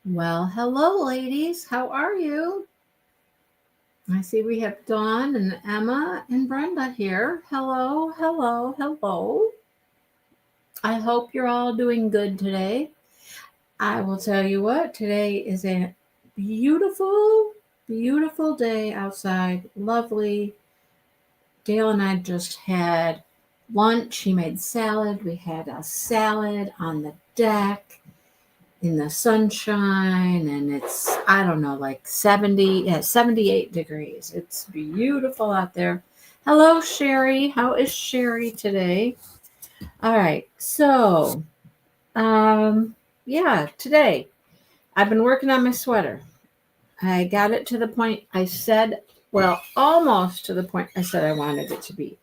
Well, hello, ladies. How are you? I see we have Dawn and Emma and Brenda here. Hello, hello, hello. I hope you're all doing good today. I will tell you what, today is a beautiful, beautiful day outside. Lovely. Dale and I just had lunch. He made salad. We had a salad on the deck in the sunshine, and it's, I don't know, like 70, yeah, 78 degrees. It's beautiful out there. Hello, Sherry. How is Sherry today? All right. So, um, yeah, today I've been working on my sweater. I got it to the point I said, well, almost to the point I said I wanted it to be.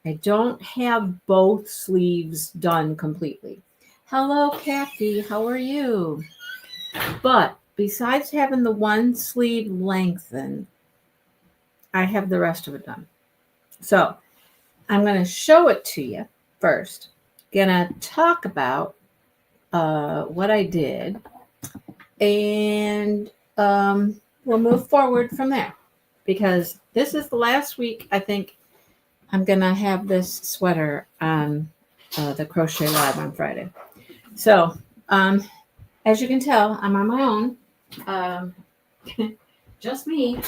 I don't have both sleeves done completely. Hello, Kathy. How are you? But besides having the one sleeve lengthened, I have the rest of it done. So I'm going to show it to you first. Gonna talk about what I did, and we'll move forward from there. Because this is the last week, I think I'm gonna have this sweater on the Crochet Live on Friday. So as you can tell, I'm on my own. Um, just me.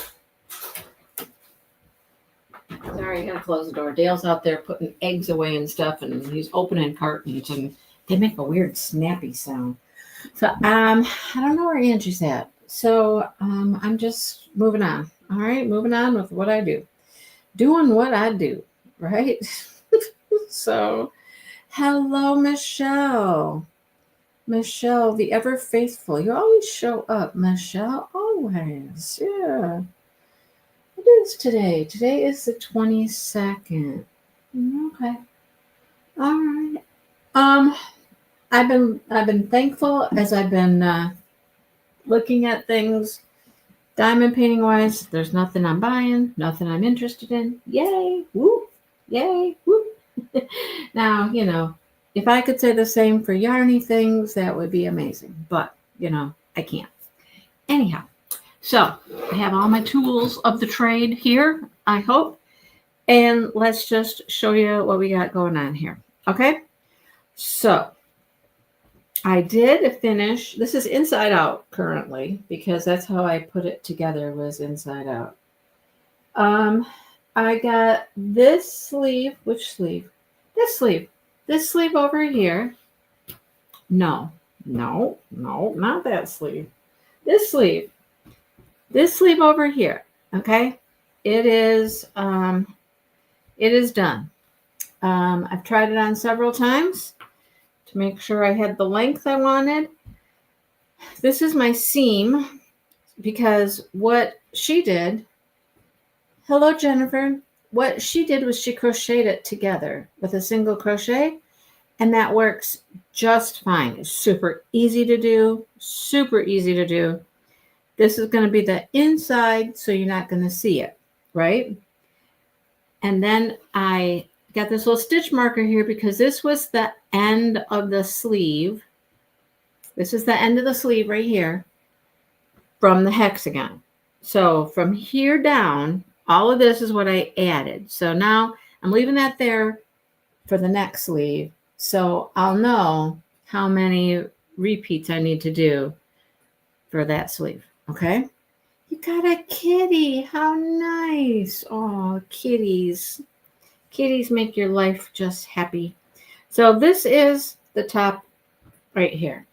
Sorry, I gotta close the door. Dale's out there putting eggs away and stuff, and he's opening cartons, and they make a weird snappy sound. So I don't know where Angie's at. So I'm just moving on. All right, moving on with what I do, doing what I do, right? So, hello, Michelle. Michelle, the ever faithful. You always show up, Michelle. Always, yeah. What is today? Today is the 22nd. Okay. All right. Um, I've been thankful as I've been looking at things diamond painting wise. There's nothing I'm buying, nothing I'm interested in. Yay! Whoop! Yay! Whoop! Now, if I could say the same for yarny things, that would be amazing. But, I can't. Anyhow, so I have all my tools of the trade here, I hope. And let's just show you what we got going on here. Okay? So I did finish. This is inside out currently because that's how I put it together, was inside out. I got this sleeve. Which sleeve? This sleeve. This sleeve over here. No, not that sleeve. This sleeve. This sleeve over here. Okay? It is done. I've tried it on several times to make sure I had the length I wanted. This is my seam because what she did, hello Jennifer, what she did was she crocheted it together with a single crochet, and that works just fine. It's super easy to do, super easy to do. This is going to be the inside, so you're not going to see it, right? And then I got this little stitch marker here because this was the end of the sleeve. This is the end of the sleeve right here from the hexagon. So from here down, all of this is what I added. So now I'm leaving that there for the next sleeve. So I'll know how many repeats I need to do for that sleeve. Okay? You got a kitty. How nice. Oh, kitties. Kitties make your life just happy. So this is the top right here.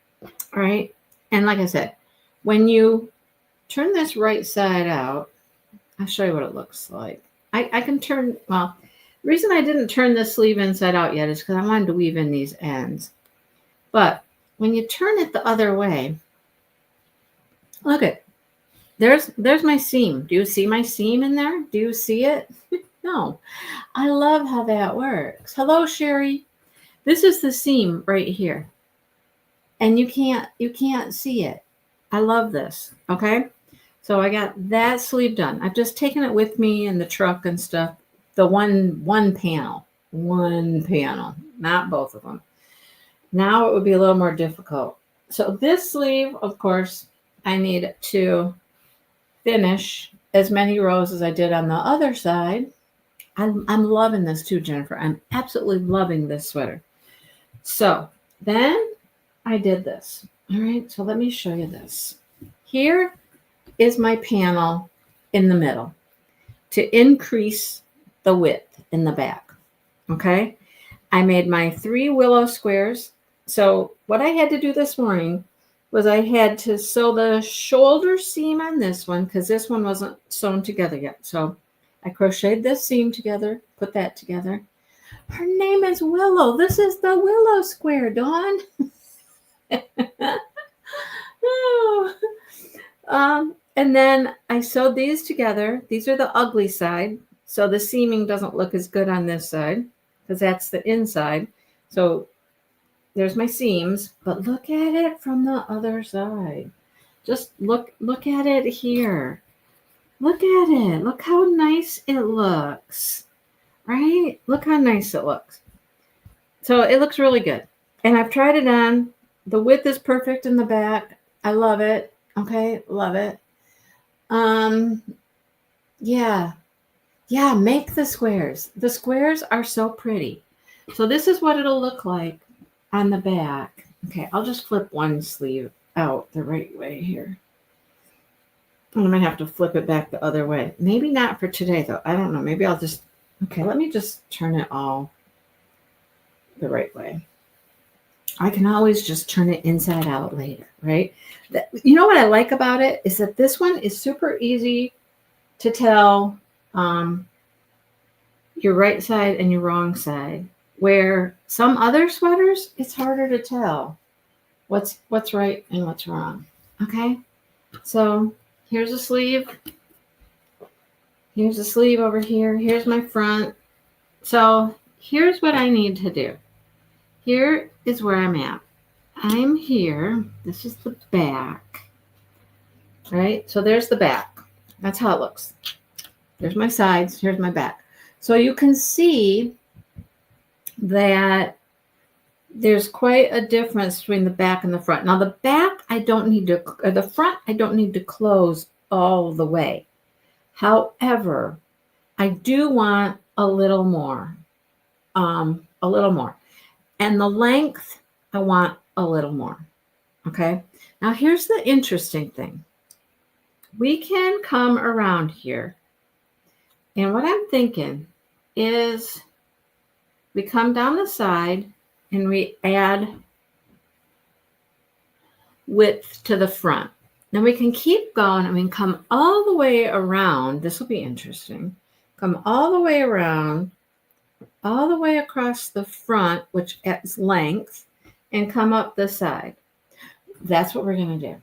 All right. And like I said, when you turn this right side out, I'll show you what it looks like. I can turn, well, the reason I didn't turn this sleeve inside out yet is because I wanted to weave in these ends. But when you turn it the other way, look at, there's my seam. Do you see my seam in there? Do you see it? No. I love how that works. Hello, Sherry. This is the seam right here. And you can't see it. I love this. Okay? So I got that sleeve done. I've just taken it with me in the truck and stuff. The one panel, not both of them. Now it would be a little more difficult. So this sleeve, of course, I need to finish as many rows as I did on the other side. I'm loving this too, Jennifer. I'm absolutely loving this sweater. So then I did this. All right, so let me show you this. Here is my panel in the middle to increase the width in the back. Okay, I made my 3 willow squares. So what I had to do this morning was I had to sew the shoulder seam on this one because this one wasn't sewn together yet. So I crocheted this seam together, put that together. Her name is Willow. This is the Willow square, Dawn. And then I sewed these together. These are the ugly side. So the seaming doesn't look as good on this side because that's the inside. So there's my seams, but look at it from the other side. Just look at it here. Look at it. Look how nice it looks, right? Look how nice it looks. So it looks really good. And I've tried it on. The width is perfect in the back. I love it. Okay, love it. Yeah, make the squares. The squares are so pretty. So this is what it'll look like on the back. Okay, I'll just flip one sleeve out the right way here. I might have to flip it back the other way. Maybe not for today, though. I don't know. Maybe I'll just... Okay, let me just turn it all the right way. I can always just turn it inside out later, right? You know what I like about it is that this one is super easy to tell your right side and your wrong side. Where some other sweaters, it's harder to tell what's right and what's wrong. Okay, so here's a sleeve. Here's a sleeve over here. Here's my front. So here's what I need to do. Here is where I'm at. I'm here. This is the back. Right? So there's the back. That's how it looks. There's my sides. Here's my back. So you can see that there's quite a difference between the back and the front. Now the back, the front, I don't need to close all the way. However, I do want a little more. And the length, I want a little more. Okay. Now here's the interesting thing. We can come around here. And what I'm thinking is we come down the side and we add width to the front. Then we can keep going and we can come all the way around. This will be interesting. Come all the way around, all the way across the front, which adds length, and come up the side. That's what we're going to do.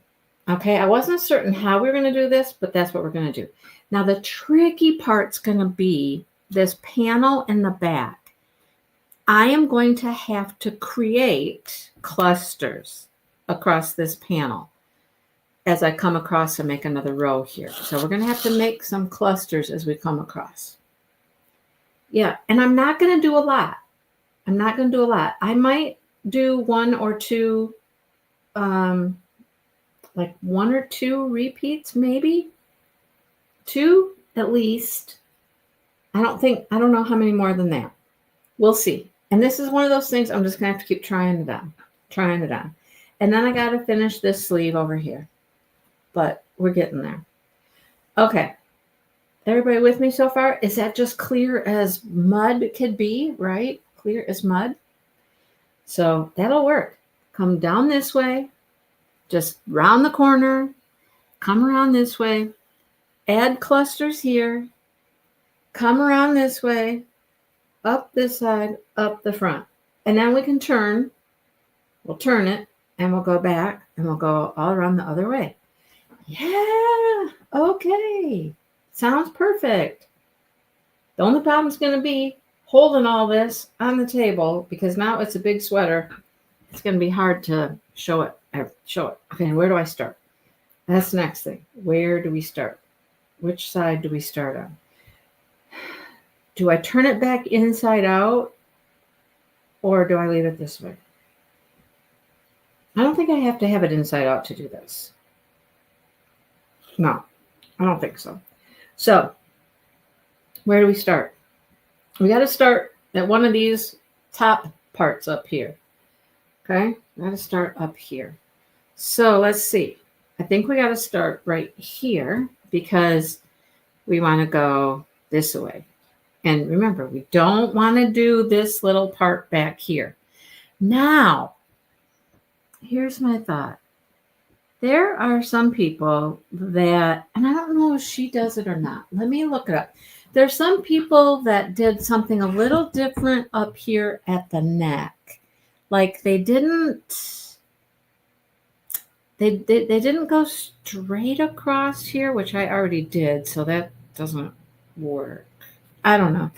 Okay, I wasn't certain how we were going to do this, but that's what we're going to do. Now, the tricky part's going to be this panel in the back. I am going to have to create clusters across this panel as I come across and make another row here. So we're going to have to make some clusters as we come across. Yeah, and I'm not going to do a lot. I might do one or two, like 1 or 2 repeats, maybe 2 at least. I don't know how many more than that. We'll see. And this is one of those things I'm just going to have to keep trying it on. And then I got to finish this sleeve over here. But we're getting there. Okay. Everybody with me so far? Is that just clear as mud could be, right? Clear as mud. So that'll work. Come down this way. Just round the corner. Come around this way. Add clusters here. Come around this way. Up this side, up the front. And then we can turn. We'll turn it. And we'll go back. And we'll go all around the other way. Yeah. Okay. Sounds perfect. The only problem is going to be holding all this on the table because now it's a big sweater. It's going to be hard to show it. Okay, where do I start? That's the next thing. Where do we start? Which side do we start on? Do I turn it back inside out or do I leave it this way? I don't think I have to have it inside out to do this. No, I don't think so. So where do we start? We got to start at one of these top parts up here. Okay, we got to start up here. So let's see. I think we got to start right here because we want to go this way. And remember, we don't want to do this little part back here. Now, here's my thought. There are some people that, and I don't know if she does it or not. Let me look it up. There's some people that did something a little different up here at the neck. Like they didn't go straight across here, which I already did, so that doesn't work. I don't know.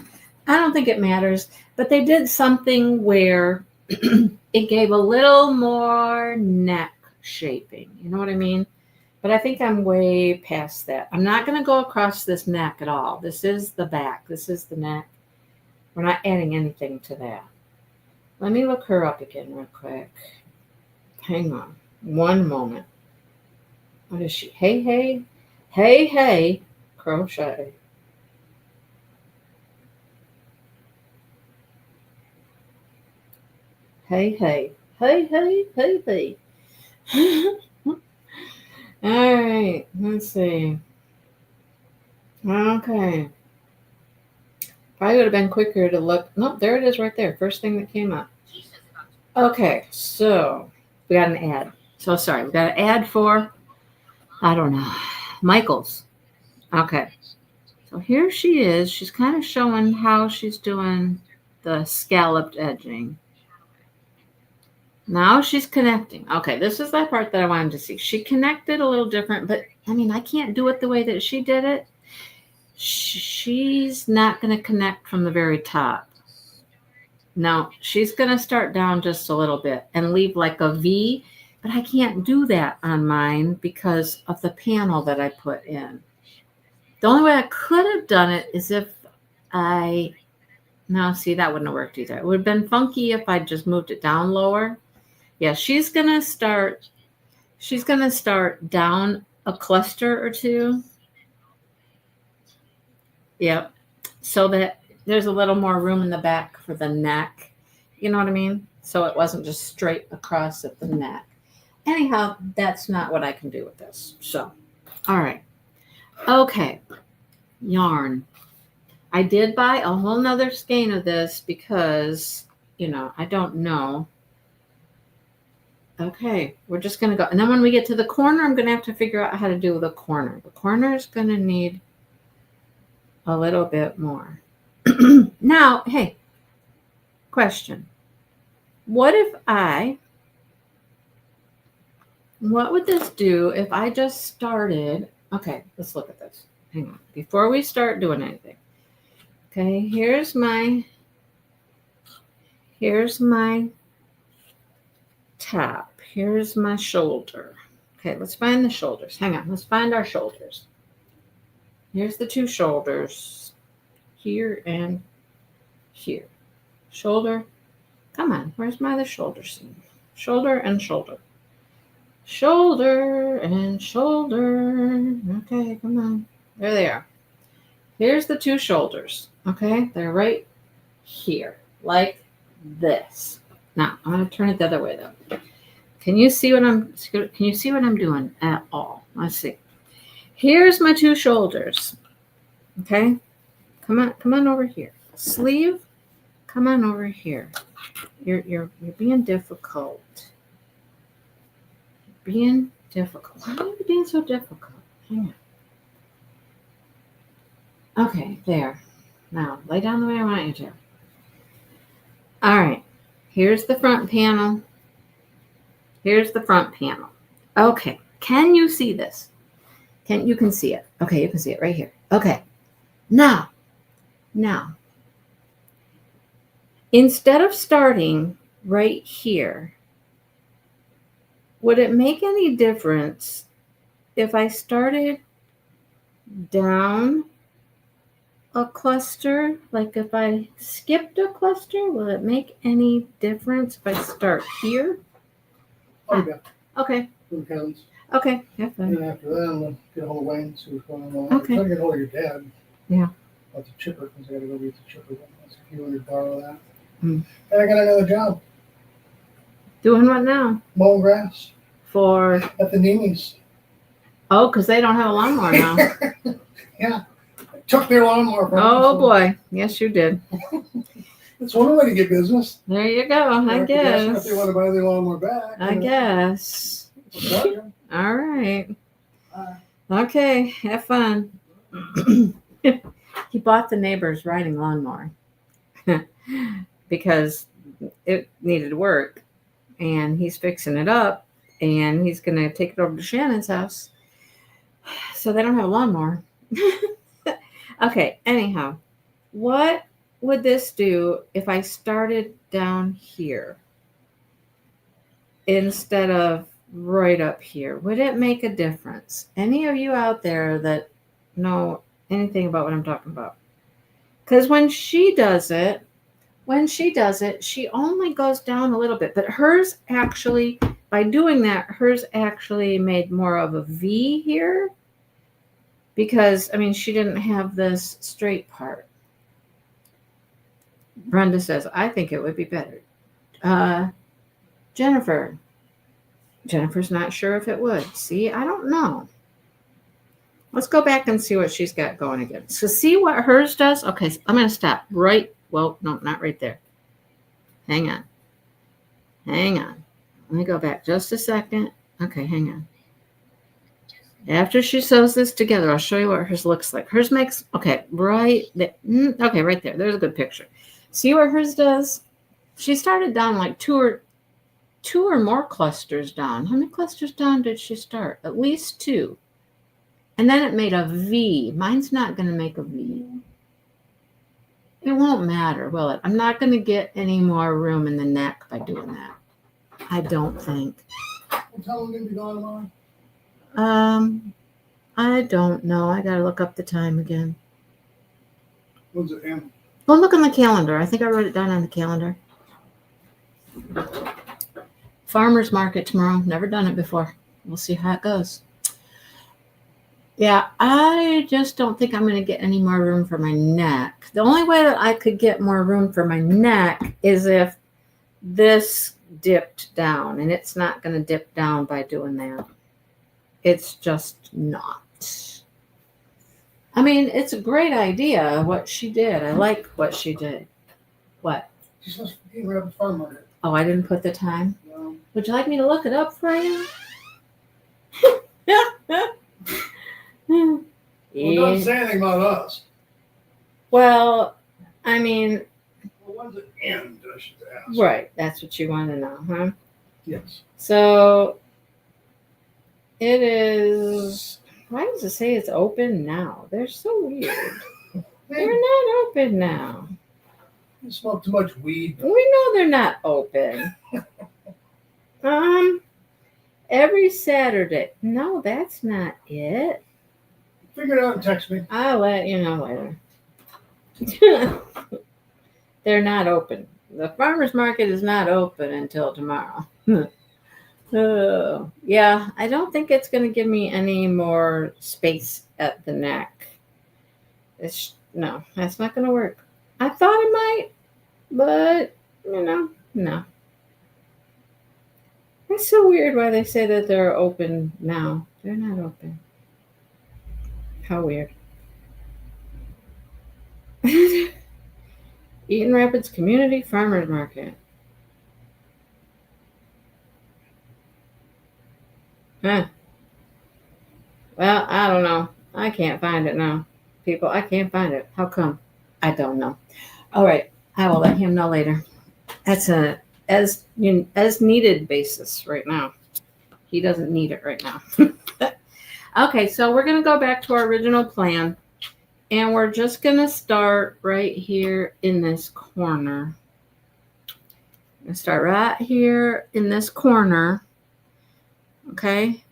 I don't think it matters, but they did something where it gave a little more neck shaping. You know what I mean? But I think I'm way past that. I'm not going to go across this neck at all. This is the back. This is the neck. We're not adding anything to that. Let me look her up again real quick. Hang on. One moment. What is she? Hey, hey. Hey, hey. Crochet. Hey, hey. Hey, hey, hey, hey. All right. Let's see. Okay. Probably would have been quicker to look. No, there it is right there. First thing that came up. Okay. So we got an ad. So sorry. We got an ad for, I don't know, Michael's. Okay. So here she is. She's kind of showing how she's doing the scalloped edging. Now she's connecting. Okay, this is that part that I wanted to see. She connected a little different, but I mean, I can't do it the way that she did it. She's not going to connect from the very top. No, she's going to start down just a little bit and leave like a V, but I can't do that on mine because of the panel that I put in. The only way I could have done it is if no, see, that wouldn't have worked either. It would have been funky if I just moved it down lower. Yeah, she's going to start down a cluster or two. Yep. So that there's a little more room in the back for the neck. You know what I mean? So it wasn't just straight across at the neck. Anyhow, that's not what I can do with this. So, all right. Okay. Yarn. I did buy a whole nother skein of this because, I don't know. Okay, we're just going to go. And then when we get to the corner, I'm going to have to figure out how to do the corner. The corner is going to need a little bit more. Now, hey, question. What would this do if I just started? Okay, let's look at this. Hang on. Before we start doing anything. Okay, here's my top. Here's my shoulder. Okay, let's find the shoulders. Hang on, let's find our shoulders. Here's the two shoulders. Here and here. Shoulder. Come on, where's my other shoulder seam? Shoulder and shoulder. Shoulder and shoulder. Okay, come on. There they are. Here's the two shoulders. Okay, they're right here, like this. Now I'm going to turn it the other way though. Can you see what I'm doing at all? Let's see. Here's my two shoulders. Okay, come on over here. Sleeve, come on over here. You're being difficult. Being difficult. Why are you being so difficult? Hang on. Okay, there. Now lay down the way I want you to. All right. Here's the front panel. Here's the front panel. Okay. Can you see this? You can see it. Okay, you can see it right here. Okay. Now, instead of starting right here, would it make any difference if I started down a cluster? Like if I skipped a cluster, will it make any difference if I start here? Oh, yeah. Okay. for the counts. Okay. Yeah, And fine. then after that, I'm going to get a hold of Wayne and see what's going on. Okay. I'm trying to get a hold of your dad. Yeah. About the chipper, because I got to go get the chipper. Ask if you wanted to borrow that. Hmm. And I got another job. Doing what now? Mowing grass For at the Nini's. oh, because they don't have a lawnmower now. Yeah. I took their lawnmower from them, Oh so boy. Yes, you did. it's one way to get business. There you go. I Or I could ask them if guess. they want to buy their lawnmower back. I guess. All right. Okay. Have fun. He bought the neighbor's riding lawnmower because it needed work, and he's fixing it up, and he's going to take it over to Shannon's house so they don't have a lawnmower. Okay. Anyhow, what would this do if I started down here instead of right up here? Would it make a difference? Any of you out there that know anything about what I'm talking about? Because when she does it, she only goes down a little bit, but hers actually, by doing that, hers actually made more of a V here because, I mean, she didn't have this straight part. Brenda says, I think it would be better. Jennifer's not sure if it would. See, I don't know. Let's go back and see what she's got going again. So see what hers does? Okay, so I'm going to stop right. Well, no, not right there. Hang on. Let me go back just a second. Okay, hang on. After she sews this together, I'll show you what hers looks like. Hers makes, okay, right there. Okay, right there. There's a good picture. See what hers does? She started down like two or more clusters down. How many clusters down did she start? At least 2. And then it made a V. Mine's not going to make a V. It won't matter, will it? I'm not going to get any more room in the neck by doing that. I don't think. What's how long going to be gone tomorrow? I don't know. I got to look up the time again. When's it end? Well, look on the calendar. I think I wrote it down on the calendar. Farmer's market tomorrow. Never done it before. We'll see how it goes. Yeah, I just don't think I'm going to get any more room for my neck. The only way that I could get more room for my neck is if this dipped down, and it's not going to dip down by doing that. It's just not. I mean, it's a great idea what she did. I like what she did. What? She's supposed to be right at the farm market. Oh, I didn't put the time? No. Would you like me to look it up for you? Well, don't say anything about us. Well, I mean... Well, when's it end, I should ask. Right, that's what you want to know, huh? Yes. So, it is... Why does it say it's open now? They're so weird. They're not open now. You smoke too much weed. We know they're not open. Every Saturday. No, that's not it. Figure it out and text me. I'll let you know later. They're not open. The farmer's market is not open until tomorrow. Oh, yeah, I don't think it's going to give me any more space at the neck. No, that's not going to work. I thought it might, but, no. It's so weird why they say that they're open now. They're not open. How weird. Eaton Rapids Community Farmers Market. Huh. Well, I don't know. I can't find it now. People, I can't find it. How come? I don't know. All right. I will let him know later. That's a as needed basis right now. He doesn't need it right now. Okay, so we're going to go back to our original plan. And we're just going to start right here in this corner. I'm going to start right here in this corner. Okay.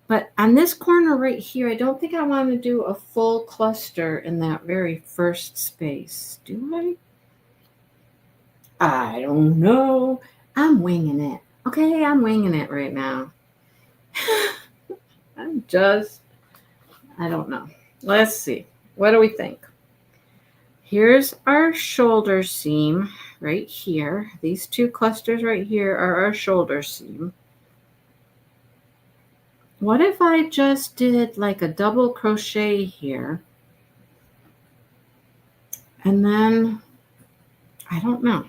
But on this corner right here, I don't think I want to do a full cluster in that very first space. Do I? I don't know. I'm winging it. Okay, I'm winging it right now. I don't know. Let's see. What do we think? Here's our shoulder seam right here. These two clusters right here are our shoulder seam. What if I just did like a double crochet here? And then, I don't know.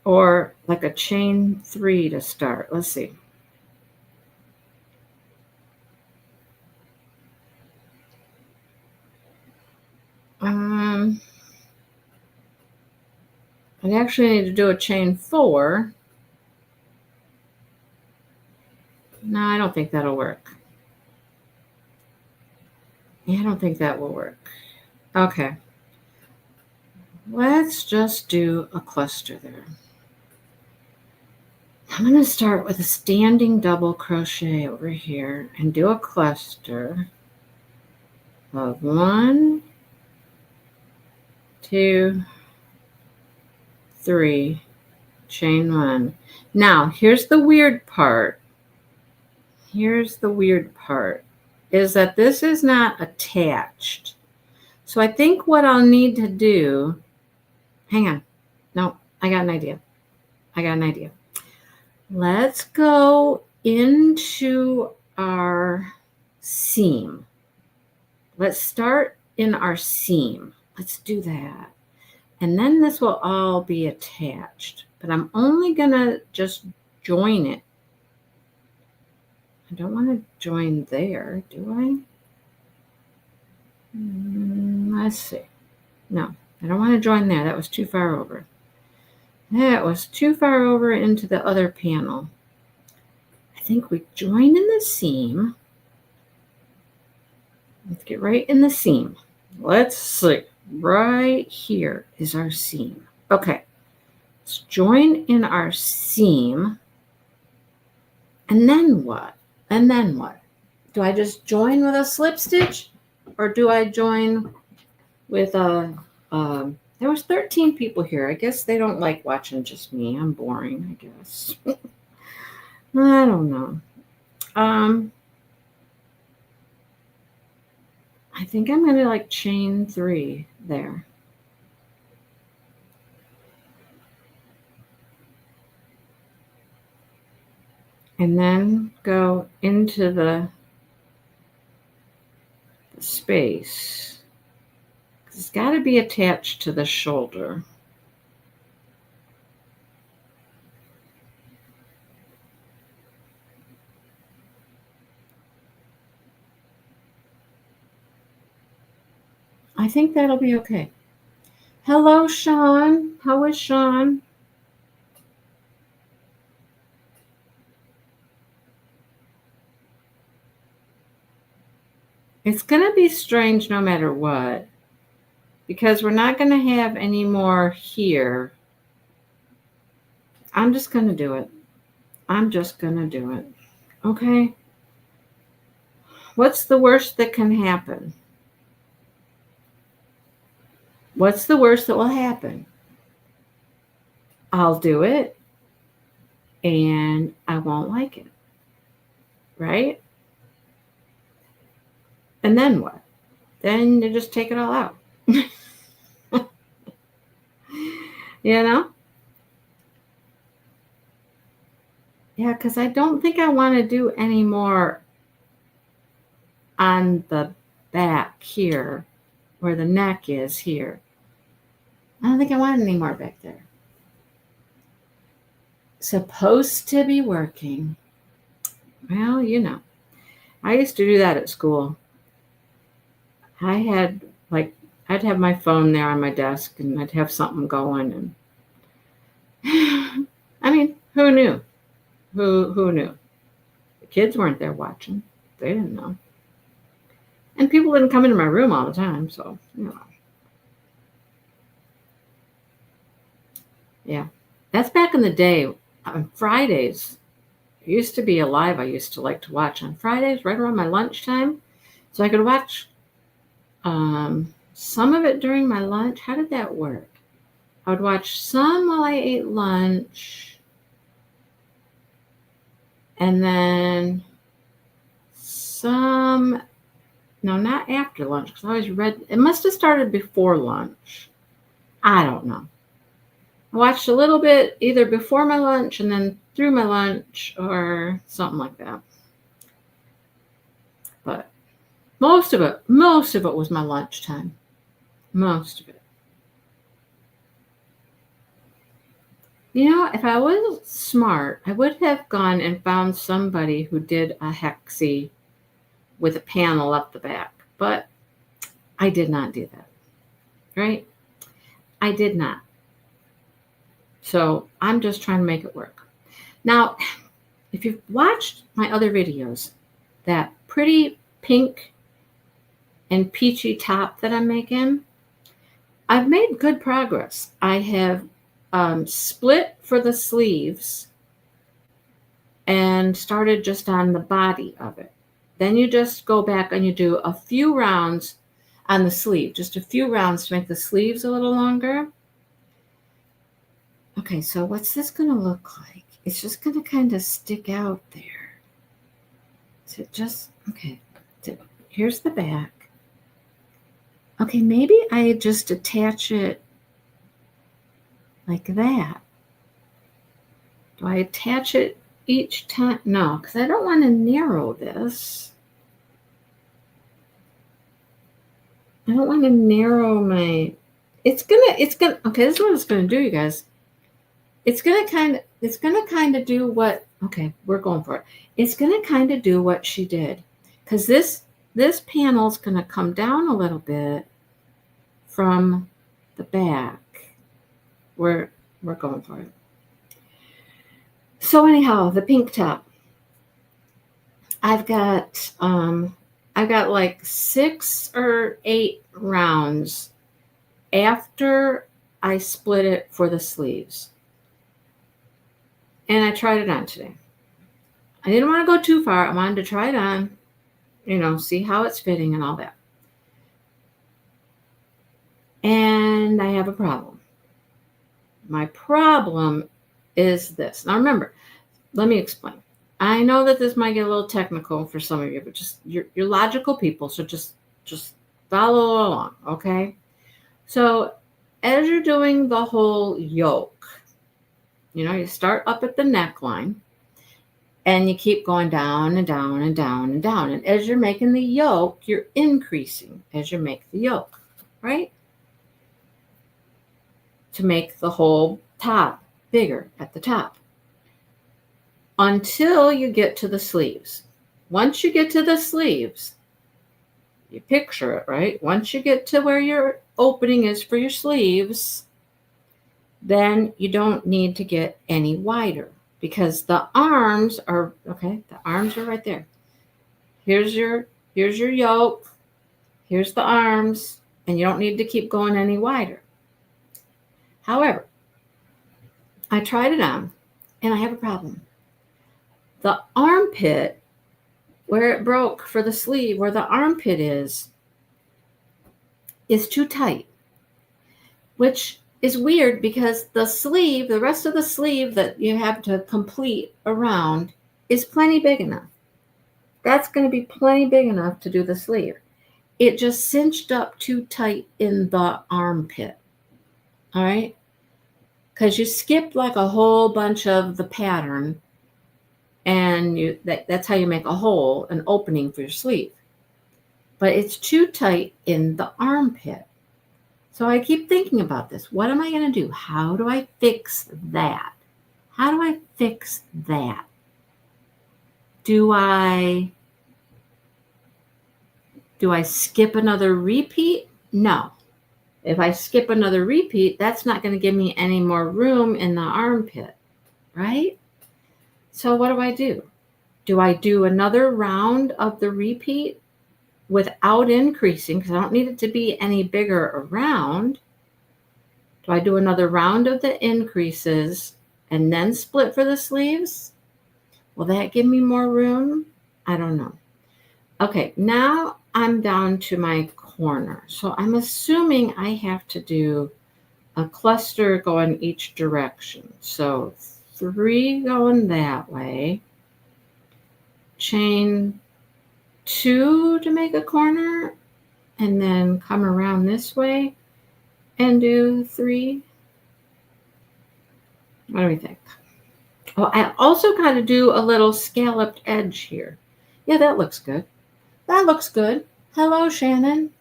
Or like a chain 3 to start. Let's see. I actually need to do a chain 4. No, I don't think that'll work. Yeah, I don't think that will work. Okay. Let's just do a cluster there. I'm going to start with a standing double crochet over here and do a cluster of 1, 2, 3, chain 1. Now, here's the weird part. Is that this is not attached. So I think what I'll need to do, hang on. No, I got an idea. Let's go into our seam. Let's start in our seam. Let's do that. And then this will all be attached. But I'm only going to just join it. I don't want to join there, do I? Let's see. No, I don't want to join there. That was too far over. That was too far over into the other panel. I think we join in the seam. Let's get right in the seam. Let's see. Right here is our seam. Okay. Let's join in our seam. And then what? Do I just join with a slip stitch? Or do I join with a... there was 13 people here. I guess they don't like watching just me. I'm boring, I guess. I don't know. I think I'm going to like chain 3 there. And then go into the space. It's got to be attached to the shoulder. I think that'll be okay. Hello, Sean. How is Sean? It's going to be strange no matter what, because we're not going to have any more here. I'm just going to do it. Okay? What's the worst that can happen? What's the worst that will happen? I'll do it and I won't like it. Right? And then what? Then you just take it all out. You know? Yeah, because I don't think I want to do any more on the back here where the neck is here. I don't think I want any more back there. Supposed to be working. Well, you know, I used to do that at school. I'd have my phone there on my desk and I'd have something going, and I mean, who knew? Who knew? The kids weren't there watching. They didn't know. And people didn't come into my room all the time, so, you know. Yeah. That's back in the day. On Fridays, it used to be a live I used to like to watch on Fridays, right around my lunchtime. So I could watch some of it during my lunch. How did that work? I would watch some while I ate lunch. And then some, no, not after lunch, because I always read, it must have started before lunch. I don't know. I watched a little bit either before my lunch and then through my lunch or something like that. But most of it was my lunchtime. Most of it. You know, if I was smart, I would have gone and found somebody who did a hexie with a panel up the back. But I did not do that. Right? I did not. So I'm just trying to make it work. Now, if you've watched my other videos, that pretty pink and peachy top that I'm making, I've made good progress. I have split for the sleeves and started just on the body of it. Then you just go back and you do a few rounds on the sleeve, just a few rounds to make the sleeves a little longer. Okay, so what's this going to look like? It's just going to kind of stick out there. So just, okay, so here's the back. Okay, maybe I just attach it like that. Do I attach it each time? No, because I don't want to narrow this. I don't want to narrow my, okay, this is what it's going to do, you guys. It's going to kind of do what, okay, we're going for it. It's going to kind of do what she did. Because this panel is going to come down a little bit from the back. We're going for it. So anyhow, the pink top. I've got like 6 or 8 rounds after I split it for the sleeves. And I tried it on today. I didn't want to go too far. I wanted to try it on, see how it's fitting and all that. And I have a problem. My problem is this. Now remember, let me explain. I know that this might get a little technical for some of you, but just you're logical people, so just follow along, okay? So as you're doing the whole yoke, you start up at the neckline and you keep going down and down and down and down. And as you're making the yoke, you're increasing as you make the yoke, right? To make the whole top bigger at the top. Until you get to the sleeves. Once you get to the sleeves, you picture it, right? Once you get to where your opening is for your sleeves, then you don't need to get any wider because the arms are, okay, the arms are right there. Here's your yoke, here's the arms, and you don't need to keep going any wider. However, I tried it on and I have a problem. The armpit, where it broke for the sleeve, where the armpit is too tight, which is weird because the rest of the sleeve that you have to complete around is plenty big enough. That's going to be plenty big enough to do the sleeve. It just cinched up too tight in the armpit. All right? Because you skipped like a whole bunch of the pattern, and that's how you make a hole, an opening for your sleeve. But it's too tight in the armpit. So I keep thinking about this. What am I going to do? How do I fix that? How do I fix that? Do I skip another repeat? No. If I skip another repeat, that's not going to give me any more room in the armpit, right? So what do? Do I do another round of the repeat without increasing, because I don't need it to be any bigger around? Do I do another round of the increases and then split for the sleeves? Will that give me more room? I don't know. Okay, now I'm down to my corner. So I'm assuming I have to do a cluster going each direction. So 3 going that way. chain 2 to make a corner, and then come around this way and do 3. What do we think? Oh, I also got to do a little scalloped edge here. Yeah, that looks good. That looks good. Hello, Shannon.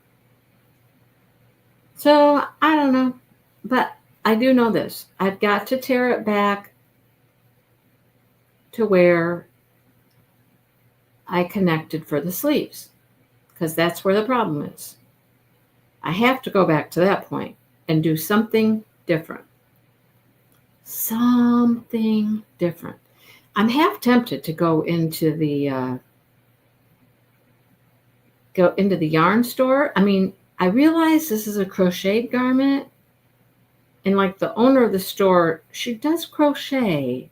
So I don't know, but I do know this. I've got to tear it back to where I connected for the sleeves, because that's where the problem is. I have to go back to that point and do something different. Something different. I'm half tempted to go into the yarn store. I mean, I realize this is a crocheted garment, and like the owner of the store, she does crochet,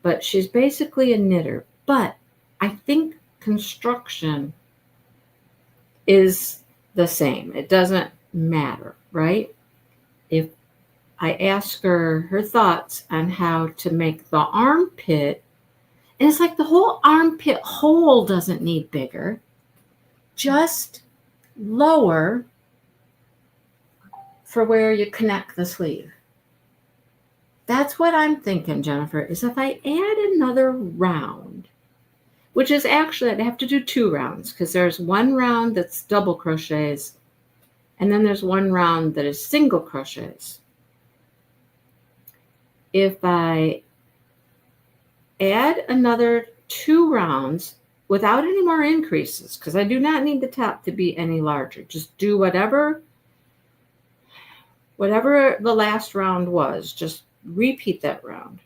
but she's basically a knitter. But I think construction is the same. It doesn't matter, right? If I ask her thoughts on how to make the armpit, and it's like the whole armpit hole doesn't need bigger, just lower for where you connect the sleeve. That's what I'm thinking, Jennifer, is if I add another round, which is actually, I'd have to do 2 rounds, because there's one round that's double crochets, and then there's one round that is single crochets. If I add another 2 rounds without any more increases, because I do not need the top to be any larger, just do whatever the last round was, just repeat that round,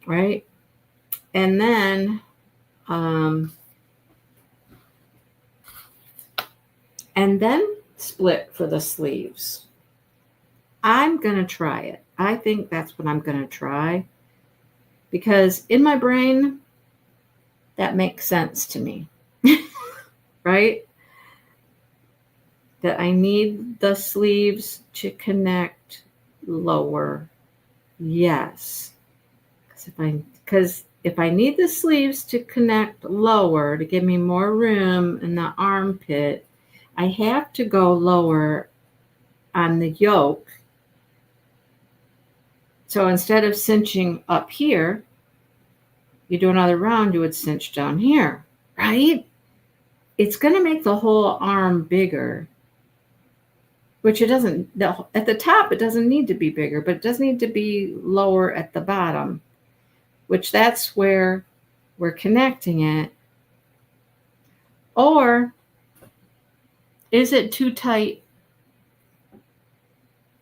right? And then split for the sleeves. I'm going to try it. I think that's what I'm going to try, because in my brain, that makes sense to me, right? That I need the sleeves to connect lower. Yes. Because if I need the sleeves to connect lower to give me more room in the armpit, I have to go lower on the yoke. So instead of cinching up here, you do another round, you would cinch down here, right? It's going to make the whole arm bigger, which it doesn't. At the top, it doesn't need to be bigger, but it does need to be lower at the bottom, which that's where we're connecting it. Or is it too tight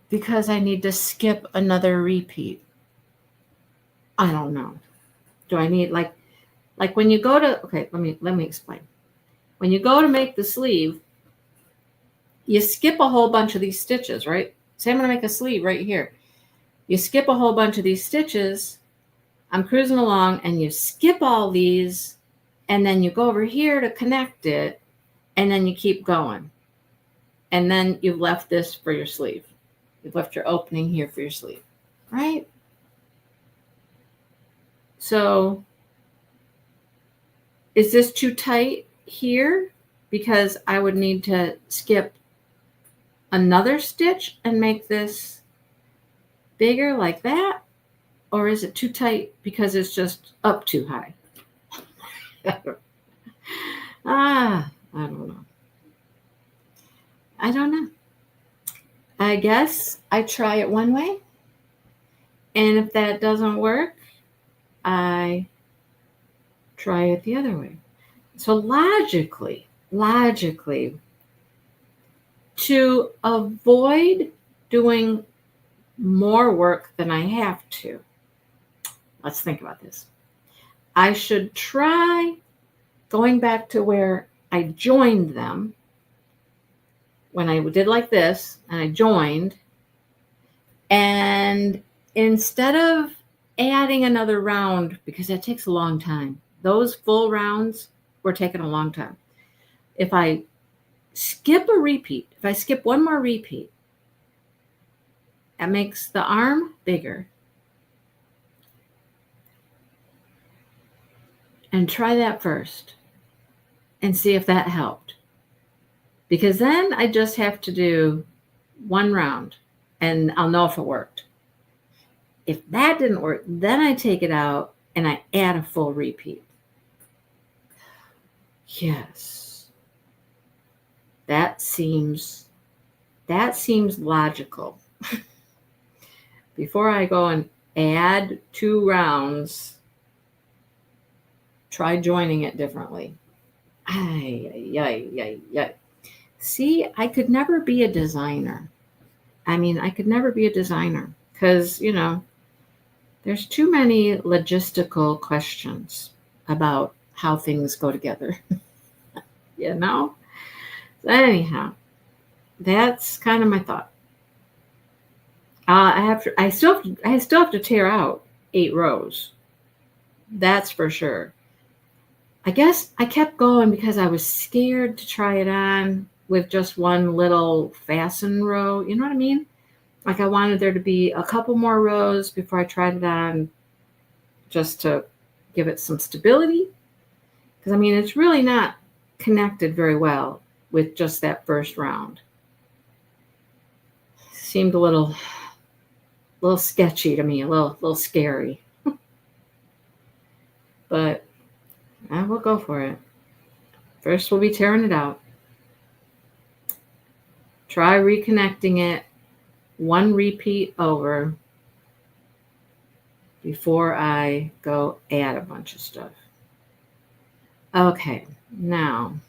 because I need to skip another repeat? I don't know. Do I need like when you go to, okay, let me explain. When you go to make the sleeve, you skip a whole bunch of these stitches, right? Say I'm going to make a sleeve right here. You skip a whole bunch of these stitches. I'm cruising along and you skip all these, and then you go over here to connect it, and then you keep going. And then you've left this for your sleeve. You've left your opening here for your sleeve, right? So is this too tight here? Because I would need to skip another stitch and make this bigger like that? Or is it too tight because it's just up too high? I don't know. I don't know. I guess I try it one way. And if that doesn't work, I try it the other way. So logically, to avoid doing more work than I have to, let's think about this. I should try going back to where I joined them when I did like this and I joined, and instead of adding another round, because that takes a long time, those full rounds were taking a long time. If I skip a repeat, if I skip one more repeat, that makes the arm bigger. and try that first and see if that helped. Because then I just have to do one round and I'll know if it worked. If that didn't work, then I take it out and I add a full repeat. Yes. That seems logical. Before I go and add 2 rounds, try joining it differently. See, I could never be a designer. I could never be a designer because, there's too many logistical questions about how things go together. So anyhow, that's kind of my thought. I still have to tear out 8 rows. That's for sure. I guess I kept going because I was scared to try it on with just one little fasten row. You know what I mean? Like I wanted there to be a couple more rows before I tried it on just to give it some stability. Because it's really not connected very well with just that first round. Seemed a little sketchy to me, a little scary. But I will go for it. First, we'll be tearing it out. Try reconnecting it 1 repeat over before I go add a bunch of stuff. Okay, now,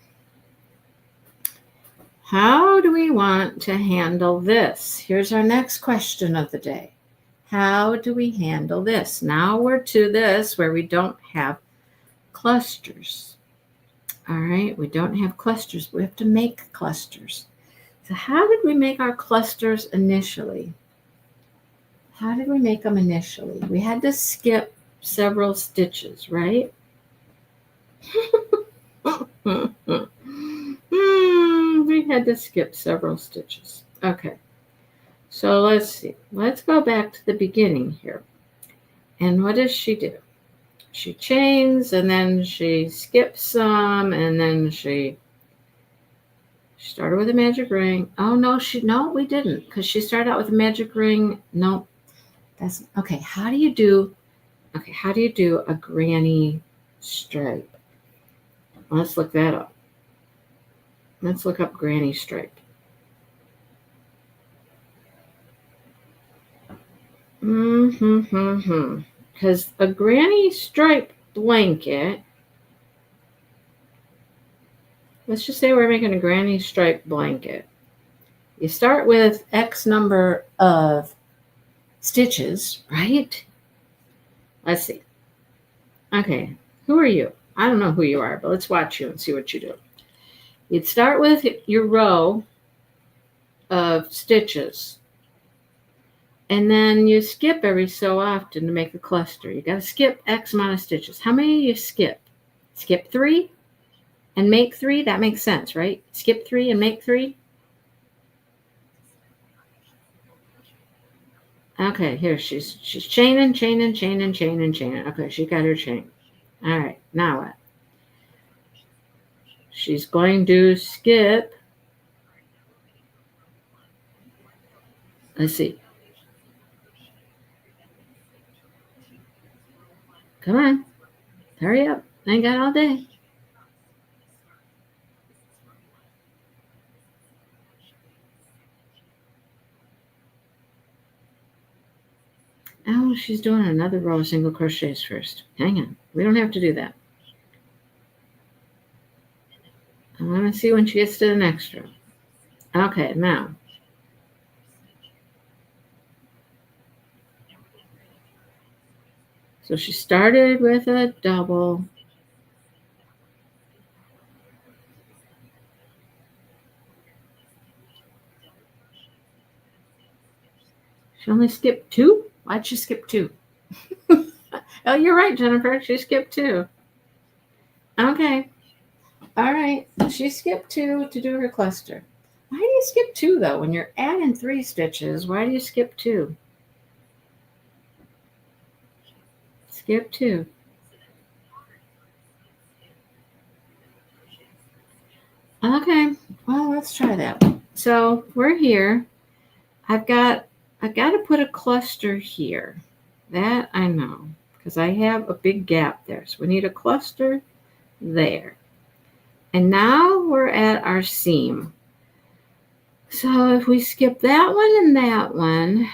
how do we want to handle this? Here's our next question of the day. How do we handle this? Now we're to this where we don't have clusters. All right, we don't have clusters. We have to make clusters. So how did we make our clusters initially? How did we make them initially? We had to skip several stitches, right? We had to skip several stitches. Okay, so let's see. Let's go back to the beginning here. And what does she do? She chains, and then she skips some, and then she started with a magic ring. Oh, no, we didn't, because she started out with a magic ring. No, that's okay. How do you do a granny stripe? Let's look that up. Let's look up granny stripe. Because a granny stripe blanket, let's just say we're making a granny stripe blanket. You start with X number of stitches, right? Let's see. Okay, who are you? I don't know who you are, but let's watch you and see what you do. You'd start with your row of stitches, and then you skip every so often to make a cluster. You got to skip X amount of stitches. How many you skip? Skip 3 and make 3? That makes sense, right? Skip 3 and make 3? Okay, here she's chaining. Okay, she got her chain. All right, now what? She's going to skip. Let's see. Come on. Hurry up. I ain't got all day. Oh, she's doing another row of single crochets first. Hang on. We don't have to do that. I want to see when she gets to the next row. Okay, now. So she started with a double. She only skipped 2? Why'd she skip 2? Oh, you're right, Jennifer. She skipped 2. Okay. All right. She skipped 2 to do her cluster. Why do you skip 2, though? When you're adding 3 stitches, why do you skip 2? Skip 2. Okay, well, let's try that. So we're here. I've got to put a cluster here. That I know, because I have a big gap there. So we need a cluster there. And now we're at our seam. So if we skip that one and that one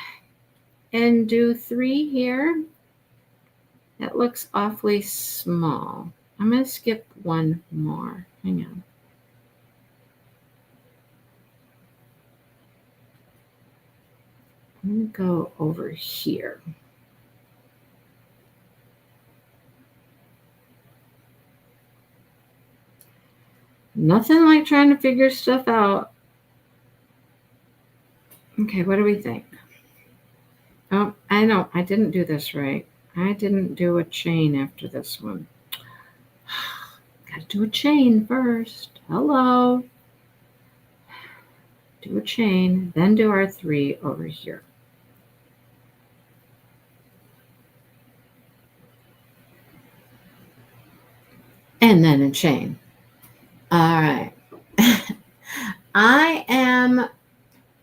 and do 3 here, that looks awfully small. I'm going to skip one more. Hang on. I'm going to go over here. Nothing like trying to figure stuff out. Okay, what do we think? Oh, I know, I didn't do this right. I didn't do a chain after this one. Gotta do a chain first. Hello. Do a chain, then do our 3 over here. And then a chain. All right. I'm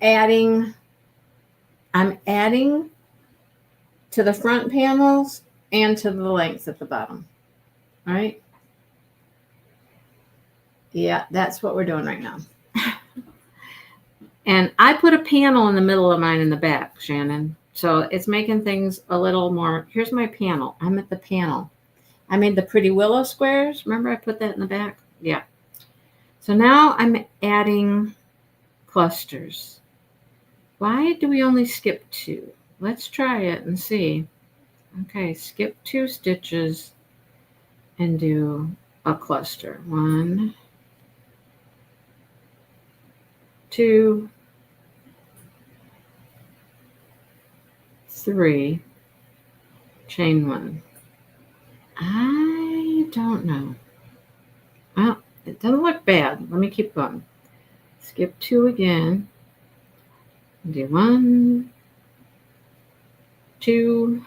adding to the front panels and to the length at the bottom. All right. Yeah, that's what we're doing right now. And I put a panel in the middle of mine in the back, Shannon. So it's making things a little more. Here's my panel. I'm at the panel. I made the pretty willow squares. Remember I put that in the back? Yeah. So now I'm adding clusters. Why do we only skip 2? Let's try it and see. Okay, skip 2 stitches and do a cluster. 1, 2, 3, chain 1. I don't know. Well, it doesn't look bad. Let me keep going. Skip 2 again. Do 1, 2,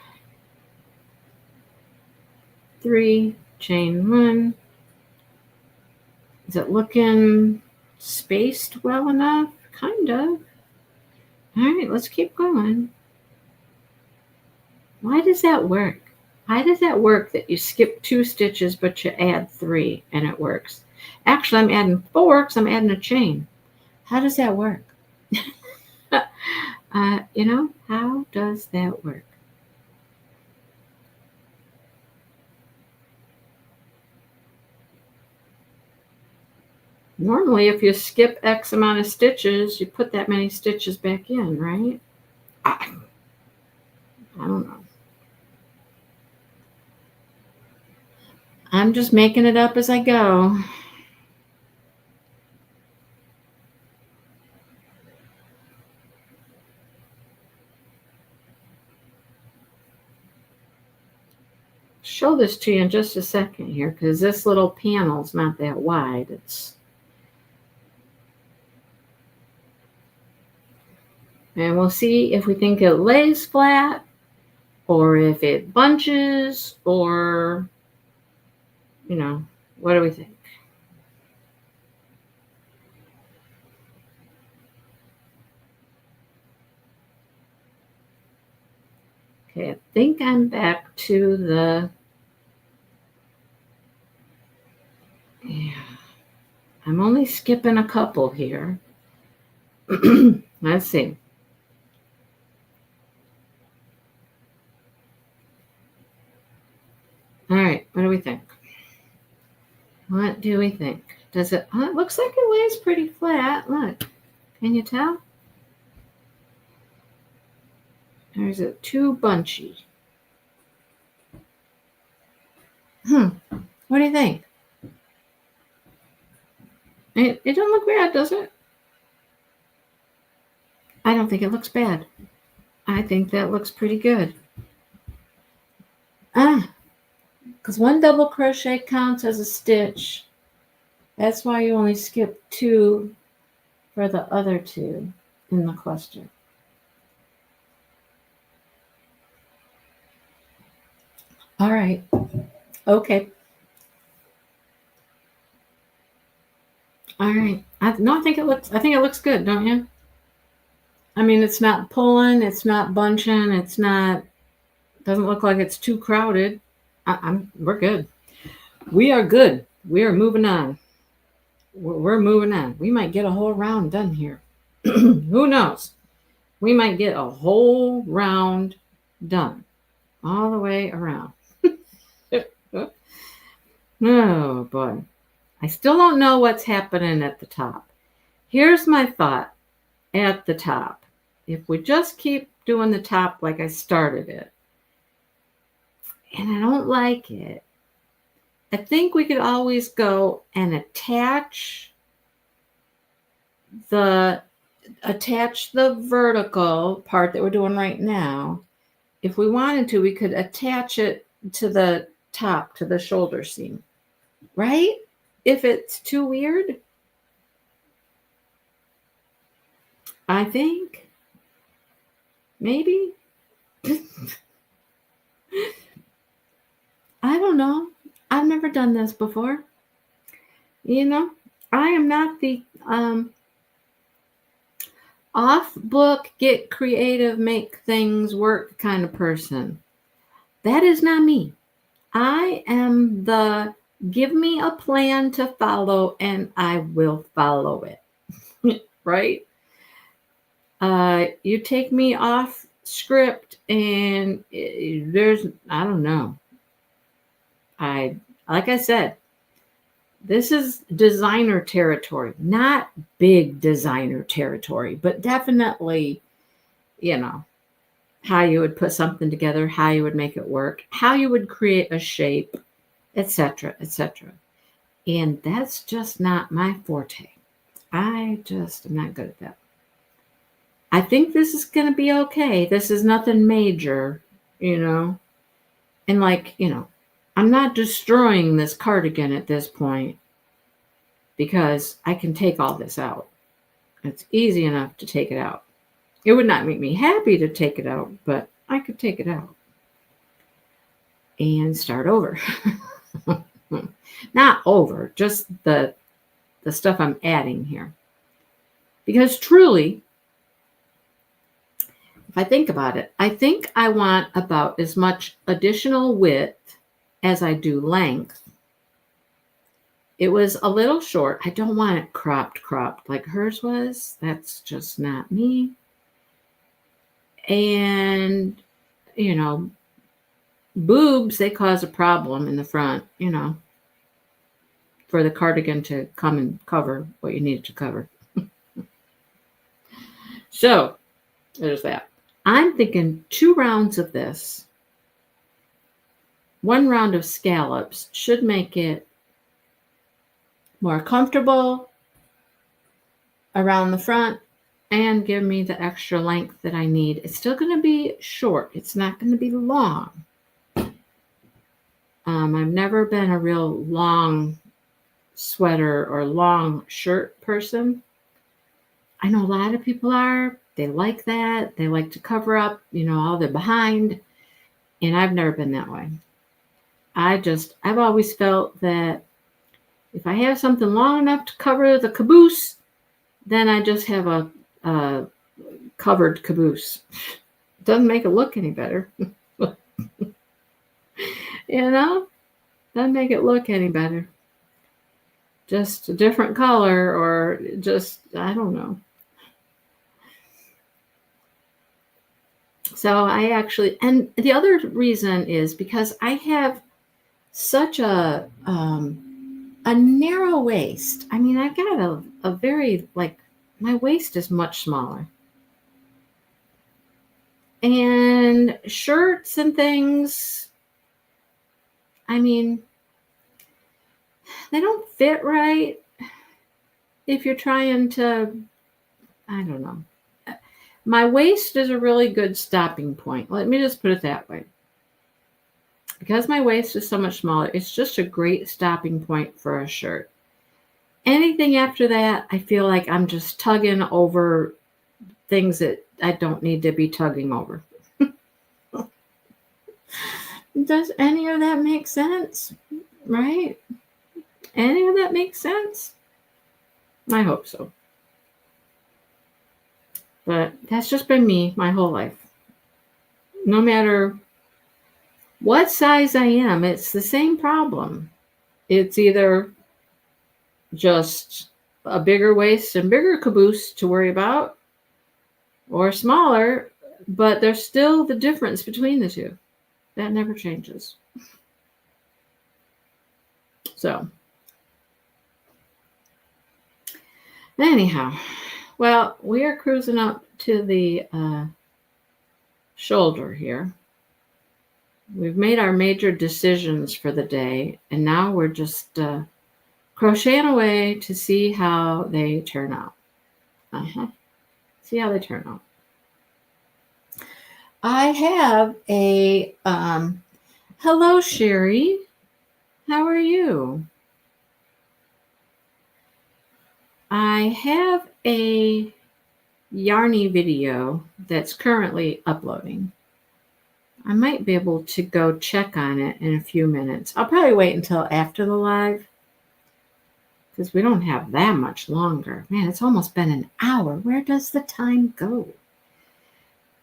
3, chain 1. Is it looking spaced well enough? Kind of. All right, let's keep going. Why does that work? Why does that work that you skip 2 stitches but you add 3 and it works? Actually, I'm adding 4 because I'm adding a chain. How does that work? How does that work? Normally, if you skip X amount of stitches, you put that many stitches back in, right? I don't know. I'm just making it up as I go. Show this to you in just a second here because this little panel's not that wide. And we'll see if we think it lays flat or if it bunches or, what do we think? Okay, I think I'm back to I'm only skipping a couple here. Let's see. All right, what do we think? What do we think? Does it? Oh, it looks like it lays pretty flat. Look, can you tell? Or is it too bunchy? What do you think? It doesn't look bad, does it? I don't think it looks bad. I think that looks pretty good. Because one double crochet counts as a stitch. That's why you only skip 2 for the other 2 in the cluster. All right. Okay. All right. I think it looks good, don't you? I mean, it's not pulling, it's not bunching, doesn't look like it's too crowded. We're good. We are good. We are moving on. We're moving on. We might get a whole round done here. Who knows? We might get a whole round done all the way around. Oh boy. I still don't know what's happening at the top. Here's my thought at the top. If we just keep doing the top like I started it, and I don't like it, I think we could always go and attach the vertical part that we're doing right now. If we wanted to, we could attach it to the top, to the shoulder seam, right? If it's too weird, I think maybe. I don't know. I've never done this before. You know, I am not the off book, get creative, make things work kind of person. That is not me. I am the give me a plan to follow and I will follow it. Right? You take me off script and I don't know. Like I said, this is designer territory, not big designer territory, but definitely, how you would put something together, how you would make it work, how you would create a shape, etc., etc. And that's just not my forte. I just am not good at that. I think this is going to be okay. This is nothing major, and I'm not destroying this cardigan at this point because I can take all this out. It's easy enough to take it out. It would not make me happy to take it out, but I could take it out and start over. Not over, just the stuff I'm adding here. Because truly, if I think about it, I think I want about as much additional width as I do length. It was a little short. I don't want it cropped like hers was. That's just not me. And, boobs, they cause a problem in the front, for the cardigan to come and cover what you need it to cover. So, there's that. I'm thinking 2 rounds of this. 1 round of scallops should make it more comfortable around the front and give me the extra length that I need. It's still going to be short. It's not going to be long. I've never been a real long sweater or long shirt person. I know a lot of people are. They like that. They like to cover up, all the behind. And I've never been that way. I've always felt that if I have something long enough to cover the caboose, then I just have a covered caboose. Doesn't make it look any better. Doesn't make it look any better. Just a different color or just, I don't know. So and the other reason is because I have such a narrow waist. I mean, I've got a very, my waist is much smaller. And shirts and things, I mean, they don't fit right if you're trying to, I don't know. My waist is a really good stopping point. Let me just put it that way. Because my waist is so much smaller, it's just a great stopping point for a shirt. Anything after that, I feel like I'm just tugging over things that I don't need to be tugging over. Does any of that make sense? Right? Any of that make sense? I hope so. But that's just been me my whole life. No matter what size I am, it's the same problem. It's either just a bigger waist and bigger caboose to worry about, or smaller, but there's still the difference between the two. That never changes. So, anyhow, well, we are cruising up to the shoulder here. We've made our major decisions for the day, and now we're just crocheting away to see how they turn out. See how they turn out. I have a hello, Sherry. How are you? I have a Yarny video that's currently uploading. I might be able to go check on it in a few minutes. I'll probably wait until after the live because we don't have that much longer. Man, it's almost been an hour. Where does the time go?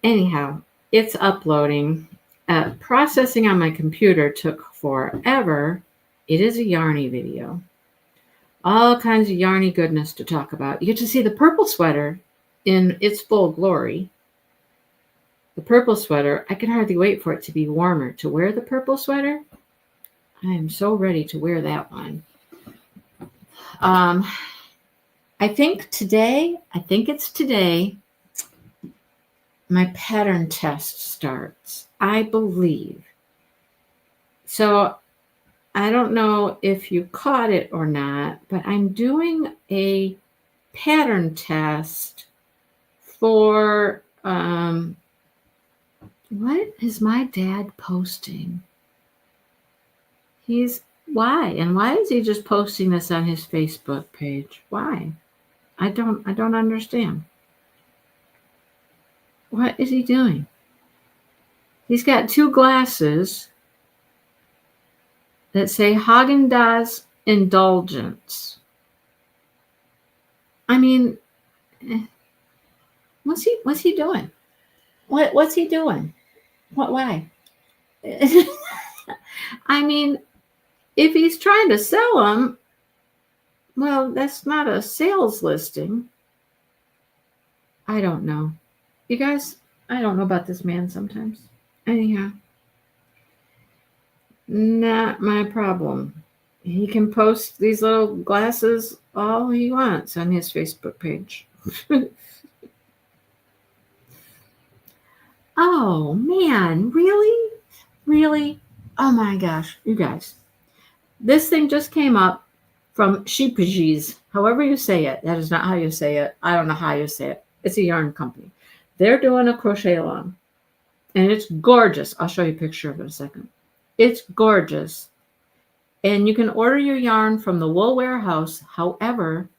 Anyhow, it's uploading. Processing on my computer took forever. It is a Yarny video. All kinds of Yarny goodness to talk about. You get to see the purple sweater in its full glory. The purple sweater, I can hardly wait for it to be warmer to wear the purple sweater. I am so ready to wear that one. I think it's today, my pattern test starts, I believe. So I don't know if you caught it or not, but I'm doing a pattern test for, what is my dad posting? Why? And why is he just posting this on his Facebook page? Why? I don't understand. What is he doing? He's got two glasses that say Haagen-Dazs Indulgence. I mean, what's he doing? What's he doing? Why? I mean, if he's trying to sell them, well, that's not a sales listing. I don't know. You guys, I don't know about this man sometimes. Anyhow, not my problem. He can post these little glasses all he wants on his Facebook page. Oh, man. Really? Really? Oh, my gosh. You guys. This thing just came up from Sheepagees. However you say it. That is not how you say it. I don't know how you say it. It's a yarn company. They're doing a crochet-along. And it's gorgeous. I'll show you a picture of it in a second. It's gorgeous. And you can order your yarn from the Wool Warehouse. However,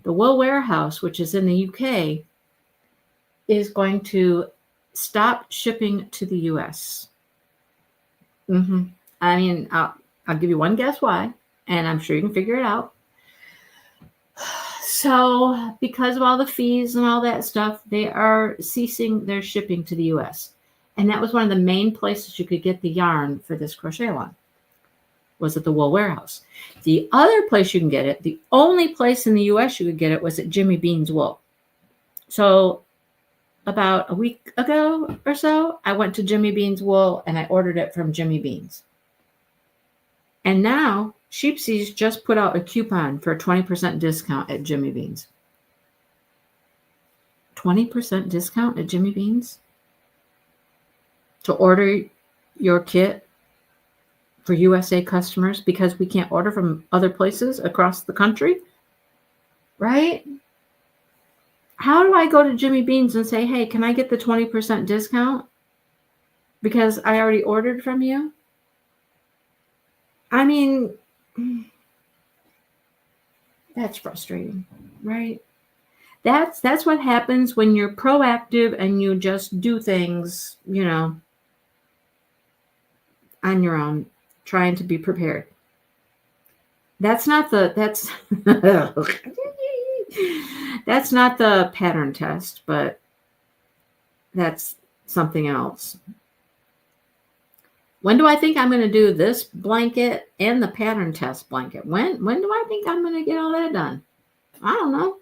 the Wool Warehouse, which is in the UK, is going to stop shipping to the US. I mean, I'll give you one guess why, and I'm sure you can figure it out. So, because of all the fees and all that stuff, they are ceasing their shipping to the US. And that was one of the main places you could get the yarn for this crochet-along, was at the Wool Warehouse. The other place you can get it, the only place in the US you could get it, was at Jimmy Bean's Wool. So about a week ago or so, I went to Jimmy Bean's Wool and I ordered it from Jimmy Bean's. And now Sheepsies just put out a coupon for a 20% discount at Jimmy Bean's. 20% discount at Jimmy Bean's to order your kit for USA customers because we can't order from other places across the country, right? How do I go to Jimmy Bean's and say, hey, can I get the 20% discount because I already ordered from you? I mean, that's frustrating, right? That's what happens when you're proactive and you just do things, on your own, trying to be prepared. That's not the that's not the pattern test, but that's something else. When do I think I'm going to do this blanket and the pattern test blanket? When do I think I'm going to get all that done? I don't know.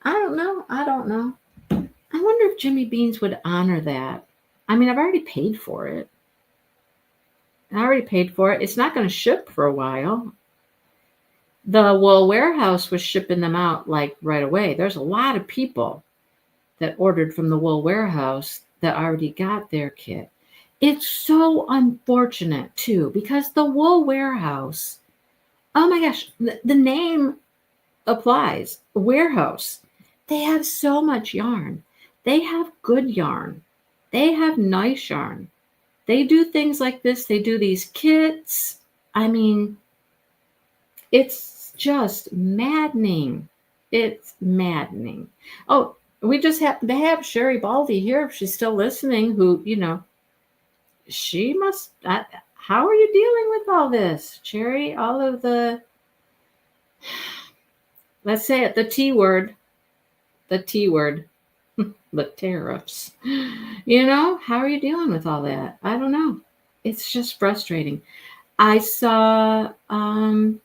I don't know. I don't know. I wonder if Jimmy Beans would honor that. I mean, I've already paid for it. It's not going to ship for a while. The Wool Warehouse was shipping them out like right away. There's a lot of people that ordered from the Wool Warehouse that already got their kit. It's so unfortunate too, because the Wool Warehouse, oh my gosh, the name applies. Warehouse. They have so much yarn. They have good yarn. They have nice yarn. They do things like this. They do these kits. I mean, it's just maddening. It's maddening. Oh, we just happen to have Sherry Baldy here, if she's still listening, who, she must, how are you dealing with all this, Sherry? All of the, let's say it, the T word, the tariffs. How are you dealing with all that? I don't know. It's just frustrating. I saw, who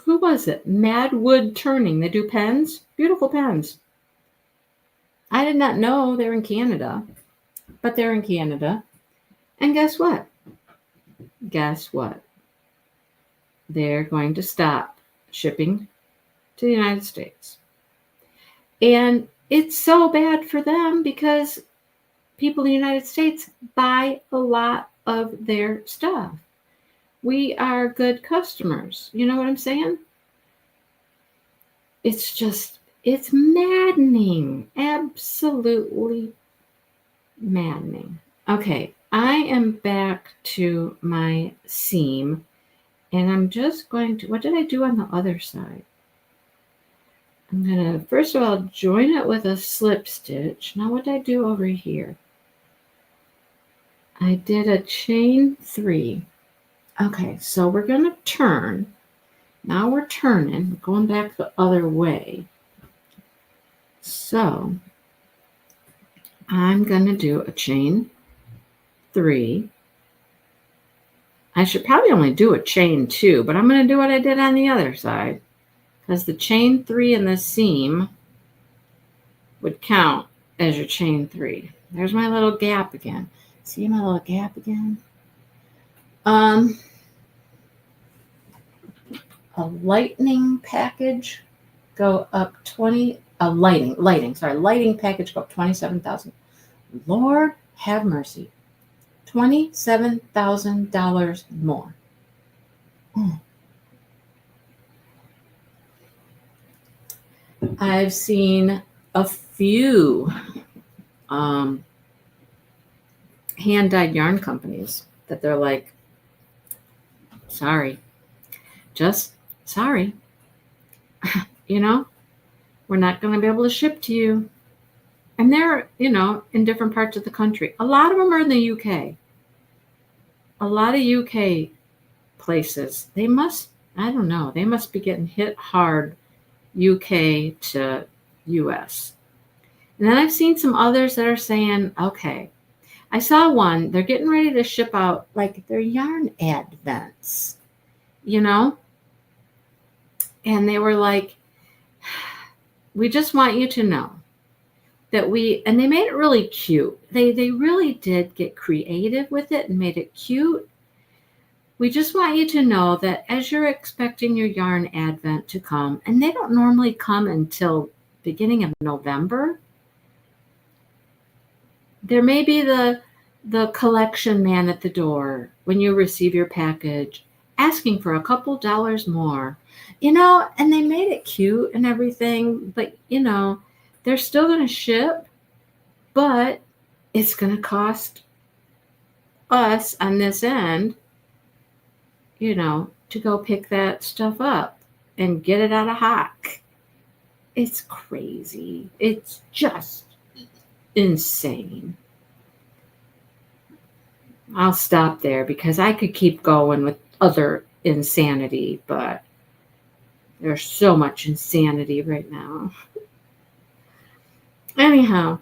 was it? Mad Wood Turning. They do pens, beautiful pens. I did not know they're in Canada, but they're in Canada. And guess what? They're going to stop shipping to the United States. And it's so bad for them because people in the United States buy a lot of their stuff. We are good customers. You know what I'm saying? It's maddening. Absolutely maddening. Okay, I am back to my seam, and I'm just going to, what did I do on the other side? I'm going to, first of all, join it with a slip stitch. Now, what did I do over here? I did a chain 3. Okay, so we're going to turn. Now we're turning, we're going back the other way. So I'm going to do a chain 3. I should probably only do a chain 2, but I'm going to do what I did on the other side, because the chain 3 in the seam would count as your chain 3. There's my little gap again. See my little gap again? A lightning package go up lighting package go up $27,000. Lord have mercy. $27,000 more. I've seen a few hand-dyed yarn companies that they're like, sorry, just sorry. We're not going to be able to ship to you. And they're, in different parts of the country. A lot of them are in the UK. A lot of UK places, they must be getting hit hard, UK to US. And then I've seen some others that are saying, okay, I saw one, they're getting ready to ship out like their yarn advents, and they were like, we just want you to know that and they made it really cute. They really did get creative with it and made it cute. We just want you to know that as you're expecting your yarn advent to come, and they don't normally come until beginning of November, there may be the collection man at the door when you receive your package asking for a couple dollars more, and they made it cute and everything, but they're still going to ship, but it's going to cost us on this end, to go pick that stuff up and get it out of hock. It's crazy. It's just insane. I'll stop there because I could keep going with other insanity, but there's so much insanity right now. Anyhow,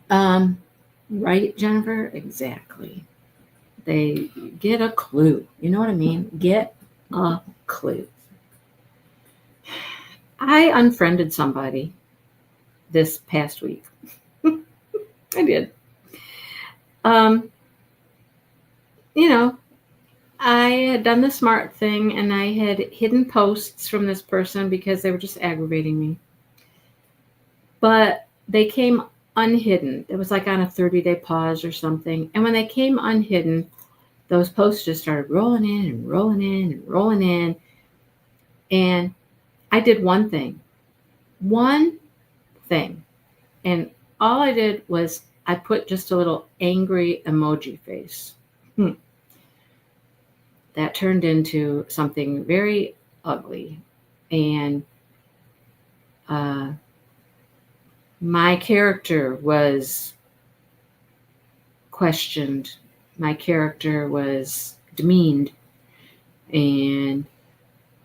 right, Jennifer? Exactly. They get a clue. You know what I mean? Get a clue. I unfriended somebody this past week. I did. I had done the smart thing and I had hidden posts from this person because they were just aggravating me. But they came unhidden. It was like on a 30-day pause or something. And when they came unhidden, those posts just started rolling in and rolling in and rolling in. And I did one thing. And all I did was I put just a little angry emoji face. That turned into something very ugly. And my character was questioned. My character was demeaned. And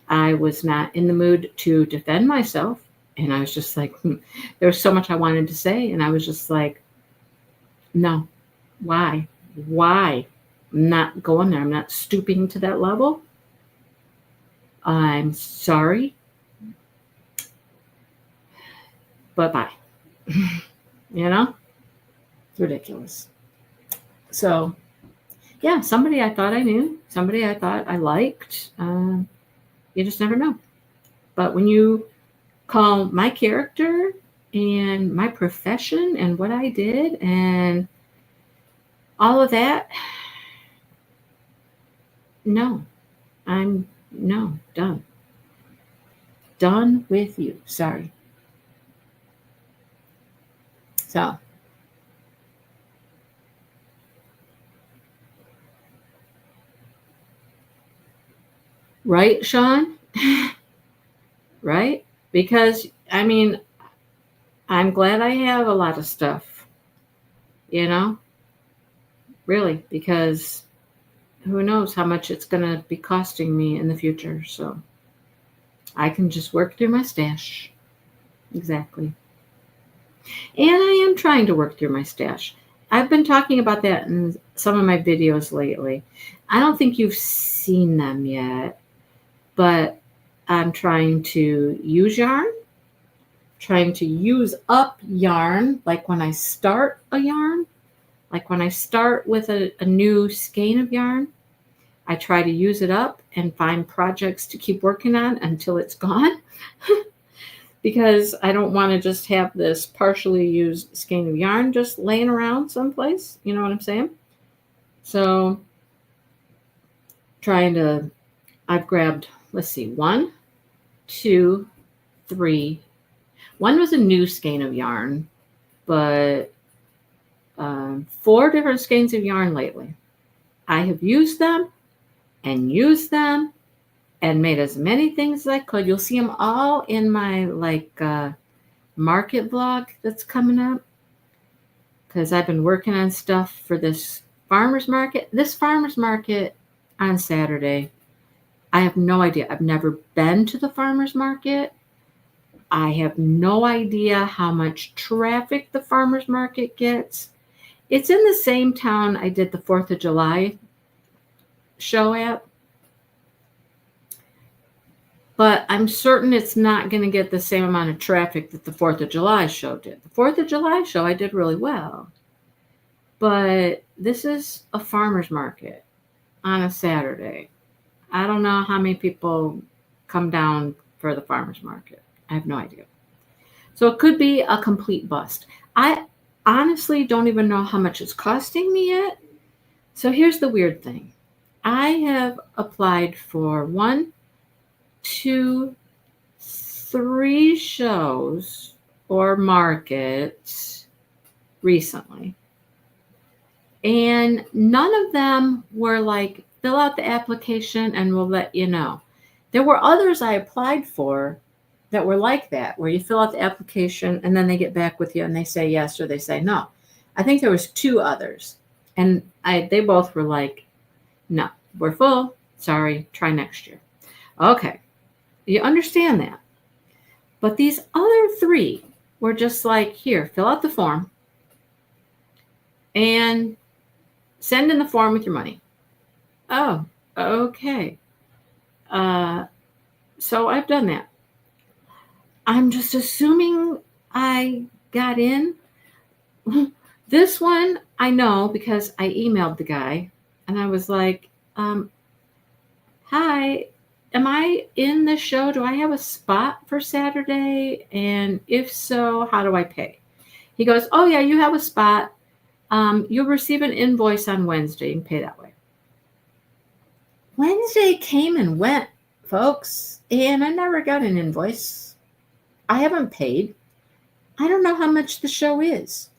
I was not in the mood to defend myself. And I was just like, there was so much I wanted to say. And I was just like, no, why? I'm not going there. I'm not stooping to that level. I'm sorry. But bye. It's ridiculous. So, yeah, somebody I thought I knew, somebody I thought I liked. You just never know. But when you call my character and my profession and what I did and all of that, I'm done. Done with you. Sorry. So, right, Sean? Right? Because, I'm glad I have a lot of stuff, really, because who knows how much it's going to be costing me in the future. So I can just work through my stash. Exactly. And I am trying to work through my stash. I've been talking about that in some of my videos lately. I don't think you've seen them yet, but I'm trying to use yarn, trying to use up yarn, like when I start a yarn, like when I start with a new skein of yarn, I try to use it up and find projects to keep working on until it's gone. Because I don't want to just have this partially used skein of yarn just laying around someplace. You know what I'm saying? So I've grabbed, let's see, 1, 2, 3. One was a new skein of yarn, but 4 different skeins of yarn lately. I have used them and made as many things as I could. You'll see them all in my market vlog that's coming up, because I've been working on stuff for this farmer's market. This farmer's market on Saturday, I have no idea. I've never been to the farmer's market. I have no idea how much traffic the farmer's market gets. It's in the same town I did the 4th of July show at. But I'm certain it's not going to get the same amount of traffic that the 4th of July show did. The 4th of July show, I did really well. But this is a farmer's market on a Saturday. I don't know how many people come down for the farmer's market. I have no idea. So it could be a complete bust. I honestly don't even know how much it's costing me yet. So here's the weird thing. I have applied for 1, 2, 3 shows or markets recently. And none of them were like, fill out the application and we'll let you know. There were others I applied for that were like that, where you fill out the application and then they get back with you and they say yes or they say no. I think there was 2 others. And they both were like, no, We're full. Sorry, try next year. Okay, you understand that. But these other 3 were just like, here, fill out the form and send in the form with your money. Oh, okay. So I've done that. I'm just assuming I got in. This one I know because I emailed the guy and I was like, hi, am I in the show? Do I have a spot for Saturday? And if so, how do I pay? He goes, oh yeah, you have a spot. You'll receive an invoice on Wednesday. You can pay that way. Wednesday came and went, folks, and I never got an invoice. I haven't paid. I don't know how much the show is.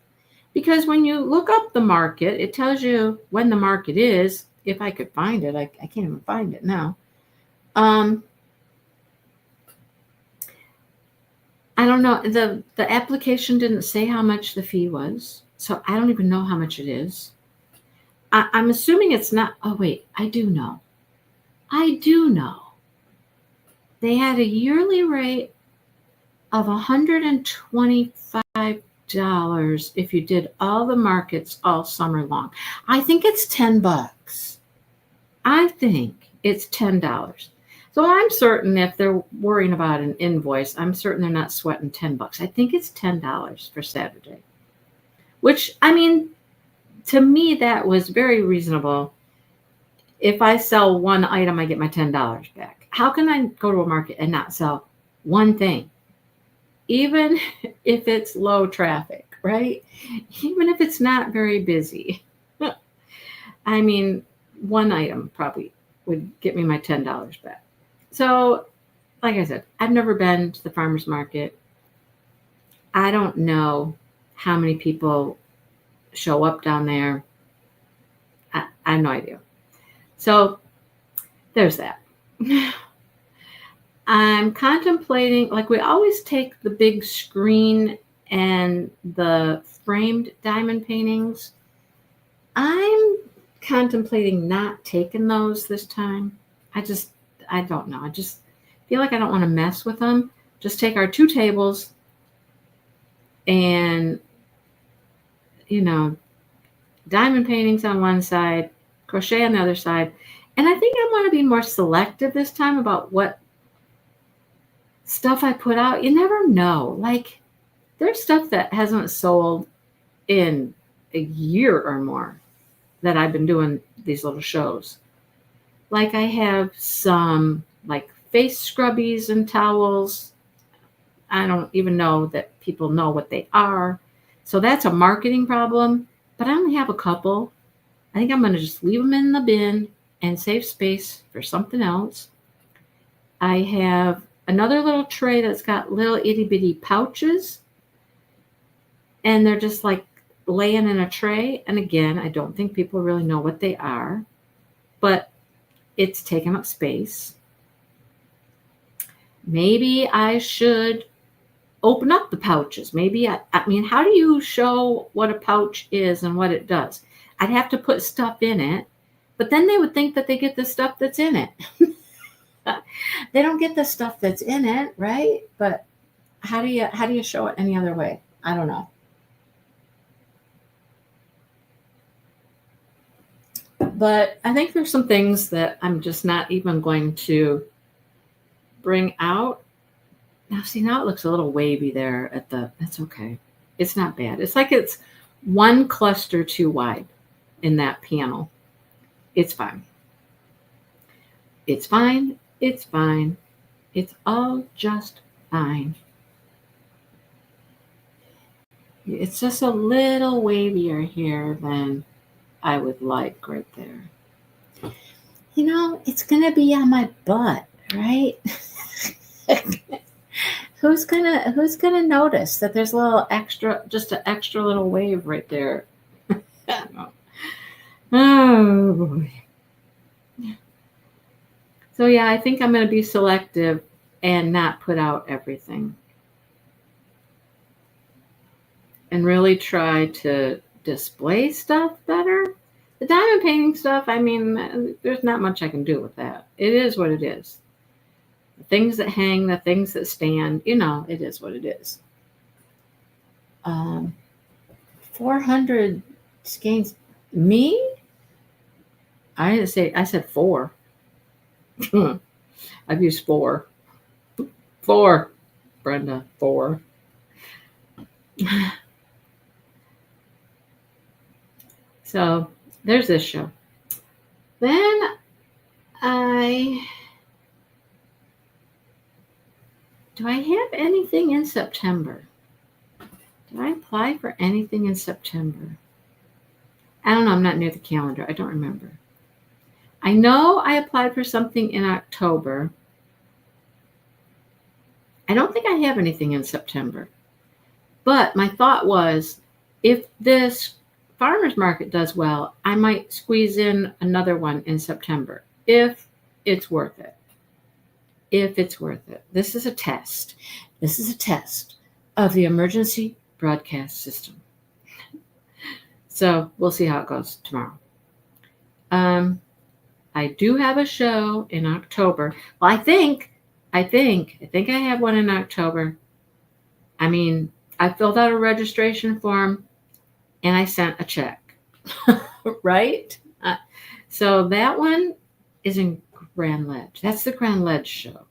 Because when you look up the market, it tells you when the market is. If I could find it, I can't even find it now. I don't know. The application didn't say how much the fee was, so I don't even know how much it is. I'm assuming it's not. Oh wait, I do know. They had a yearly rate of $125 if you did all the markets all summer long. I think it's $10. I think it's $10. So I'm certain if they're worrying about an invoice, I'm certain they're not sweating $10. I think it's $10 for Saturday, which, I mean, to me, that was very reasonable. If I sell one item, I get my $10 back. How can I go to a market and not sell one thing? Even if it's low traffic, right? Even if it's not very busy. I mean, one item probably would get me my $10 back. So, like I said, I've never been to the farmer's market. I don't know how many people show up down there. I have no idea. So, there's that. I'm contemplating, like we always take the big screen and the framed diamond paintings. I'm contemplating not taking those this time. I don't know. I just feel like I don't want to mess with them. Just take our 2 tables and, diamond paintings on one side, crochet on the other side. And I think I want to be more selective this time about what stuff I put out. You never know. Like, there's stuff that hasn't sold in a year or more that I've been doing these little shows. Like, I have some like face scrubbies and towels. I don't even know that people know what they are. So that's a marketing problem, but I only have a couple. I think I'm going to just leave them in the bin and save space for something else. I have another little tray that's got little itty bitty pouches, and they're just like laying in a tray. And again, I don't think people really know what they are, but it's taking up space. Maybe I should open up the pouches. Maybe, I mean, how do you show what a pouch is and what it does? I'd have to put stuff in it, but then they would think that they get the stuff that's in it. They don't get the stuff that's in it, right? But how do you show it any other way? I don't know. But I think there's some things that I'm just not even going to bring out. Now, see, now it looks a little wavy there that's okay. It's not bad. It's like it's one cluster too wide in that panel. It's fine. It's fine. It's fine. It's all just fine. It's just a little wavier here than I would like right there. It's going to be on my butt, right? Who's gonna notice that there's a little extra, just an extra little wave right there? Oh boy. So yeah, I think I'm going to be selective and not put out everything. And really try to display stuff better. The diamond painting stuff, I mean, there's not much I can do with that. It is what it is. The things that hang, the things that stand, it is what it is. 400 skeins. Me? I didn't say, I said 4. I've used 4. 4, Brenda, 4. So there's this show. Then do I have anything in September? Did I apply for anything in September? I don't know. I'm not near the calendar. I don't remember. I know I applied for something in October. I don't think I have anything in September. But my thought was, if this farmer's market does well, I might squeeze in another one in September, if it's worth it. If it's worth it. This is a test. This is a test of the emergency broadcast system. So we'll see how it goes tomorrow. I do have a show in October. Well, I think I have one in October. I mean, I filled out a registration form and I sent a check, right? So that one is in Grand Ledge. That's the Grand Ledge show.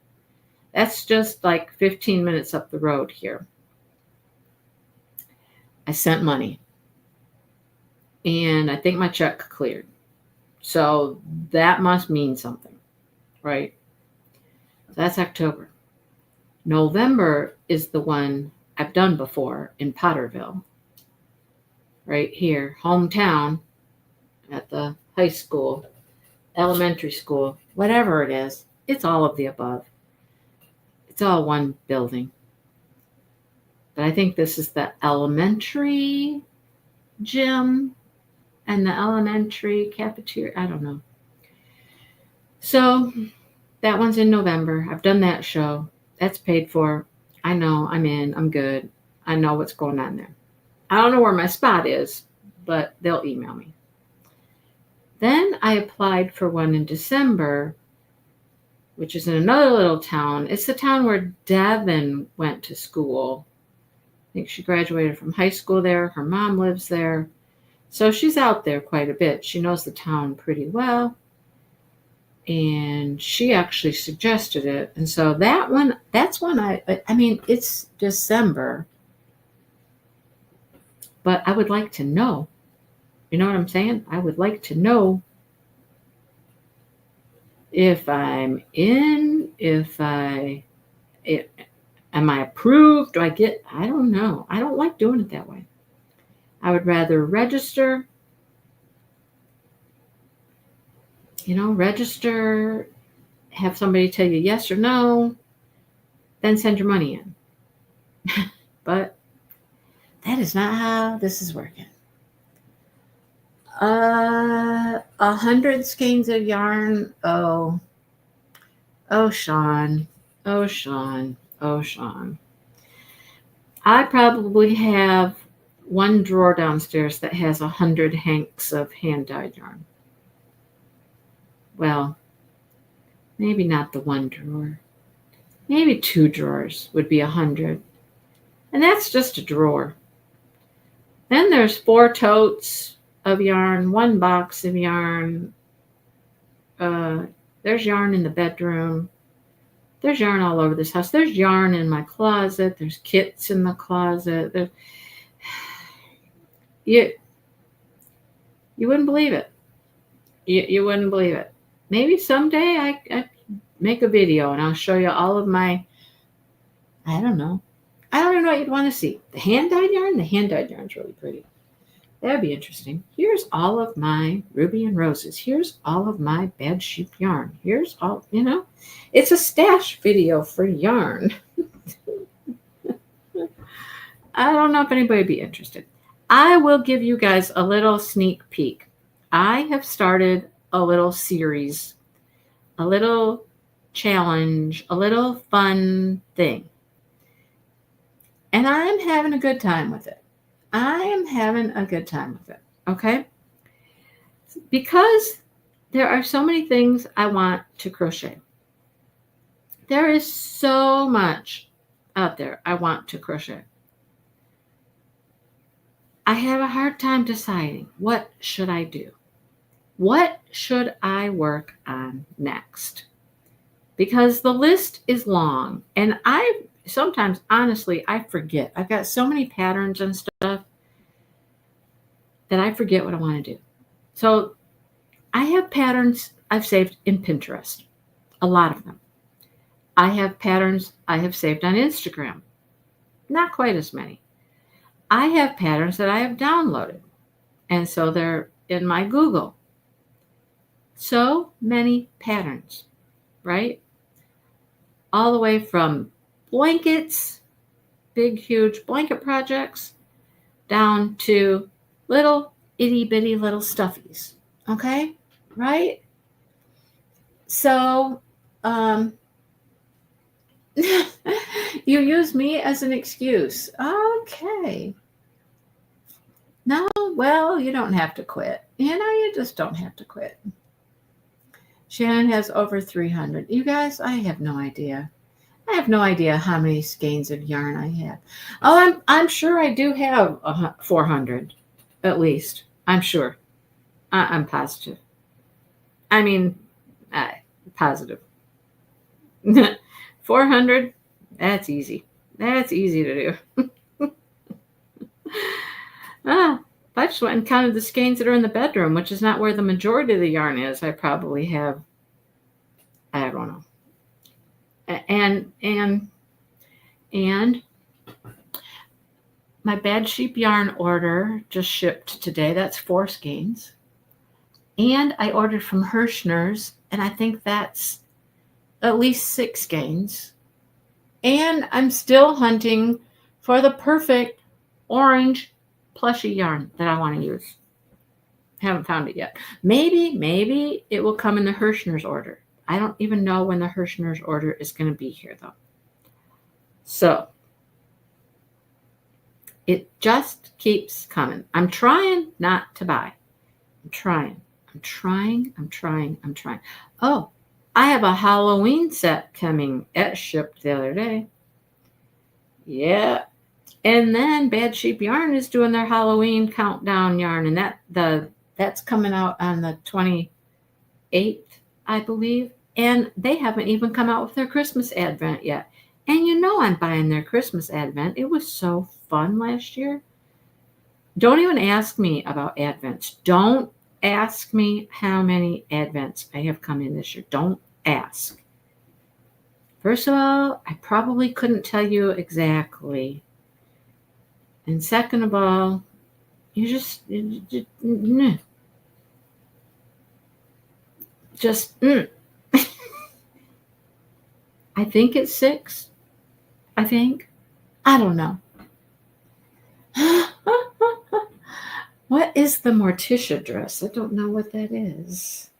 That's just like 15 minutes up the road here. I sent money and I think my check cleared. So that must mean something, right? So that's October. November is the one I've done before in Potterville, right here, hometown, at the high school, elementary school, whatever it is. It's all of the above. It's all one building. But I think this is the elementary gym and the elementary cafeteria. I don't know. So that one's in November. I've done that show. That's paid for. I know. I'm in. I'm good. I know what's going on there. I don't know where my spot is, but they'll email me. Then I applied for one in December, which is in another little town. It's the town where Devin went to school. I think she graduated from high school there. Her mom lives there. So she's out there quite a bit. She knows the town pretty well. And she actually suggested it. And so that's one I mean, it's December. But I would like to know. You know what I'm saying? I would like to know if I'm in, am I approved? Do I get, I don't know. I don't like doing it that way. I would rather register, have somebody tell you yes or no, then send your money in. But that is not how this is working. 100 skeins of yarn. Oh, Sean. I probably have one drawer downstairs that has 100 hanks of hand-dyed yarn. Well, maybe not the one drawer. Maybe 2 drawers would be 100. And that's just a drawer. Then there's 4 totes of yarn, 1 box of yarn. There's yarn in the bedroom. There's yarn all over this house. There's yarn in my closet. There's kits in the closet. You wouldn't believe it. You wouldn't believe it. Maybe someday I make a video and I'll show you all of my, I don't know. I don't even know what you'd want to see. The hand-dyed yarn? The hand-dyed yarn's really pretty. That'd be interesting. Here's all of my Ruby and Roses. Here's all of my Bad Sheep yarn. Here's all, it's a stash video for yarn. I don't know if anybody would be interested. I will give you guys a little sneak peek. I have started a little series, a little challenge, a little fun thing. And I'm having a good time with it. Okay? because there are so many things I want to crochet. There is so much out there I want to crochet. I have a hard time deciding, what should I do? What should I work on next? Because the list is long, and I sometimes, honestly, I forget. I've got so many patterns and stuff that I forget what I want to do. So I have patterns I've saved in Pinterest, a lot of them. I have patterns I have saved on Instagram, not quite as many. I have patterns that I have downloaded, and so they're in my Google. So many patterns, right? All the way from blankets, big, huge blanket projects, down to little itty bitty little stuffies. Okay? Right? So, you use me as an excuse. Okay. No, well, you don't have to quit. You just don't have to quit. Shannon has over 300. You guys, I have no idea. I have no idea how many skeins of yarn I have. Oh, I'm sure I do have 400, at least. I'm sure. I'm positive. I mean, positive. 400, that's easy. That's easy to do. If I just went and counted the skeins that are in the bedroom, which is not where the majority of the yarn is, I probably have, I don't know. And my Bad Sheep yarn order just shipped today. That's 4 skeins. And I ordered from Hirschner's, and I think that's at least 6 skeins. And I'm still hunting for the perfect orange plushy yarn that I want to use. Haven't found it yet. Maybe it will come in the Hirschner's order. I don't even know when the Hirschner's order is going to be here, though. So it just keeps coming. I'm trying not to buy. I'm trying. Oh, I have a Halloween set coming. It shipped the other day. Yeah. And then Bad Sheep Yarn is doing their Halloween countdown yarn, and that's coming out on the 28th, I believe. And they haven't even come out with their Christmas advent yet. And I'm buying their Christmas advent. It was so fun last year. Don't even ask me about advents. Don't ask me how many advents I have come in this year. Don't ask. First of all, I probably couldn't tell you exactly. And second of all, I think it's 6. I think. I don't know. What is the Morticia dress? I don't know what that is.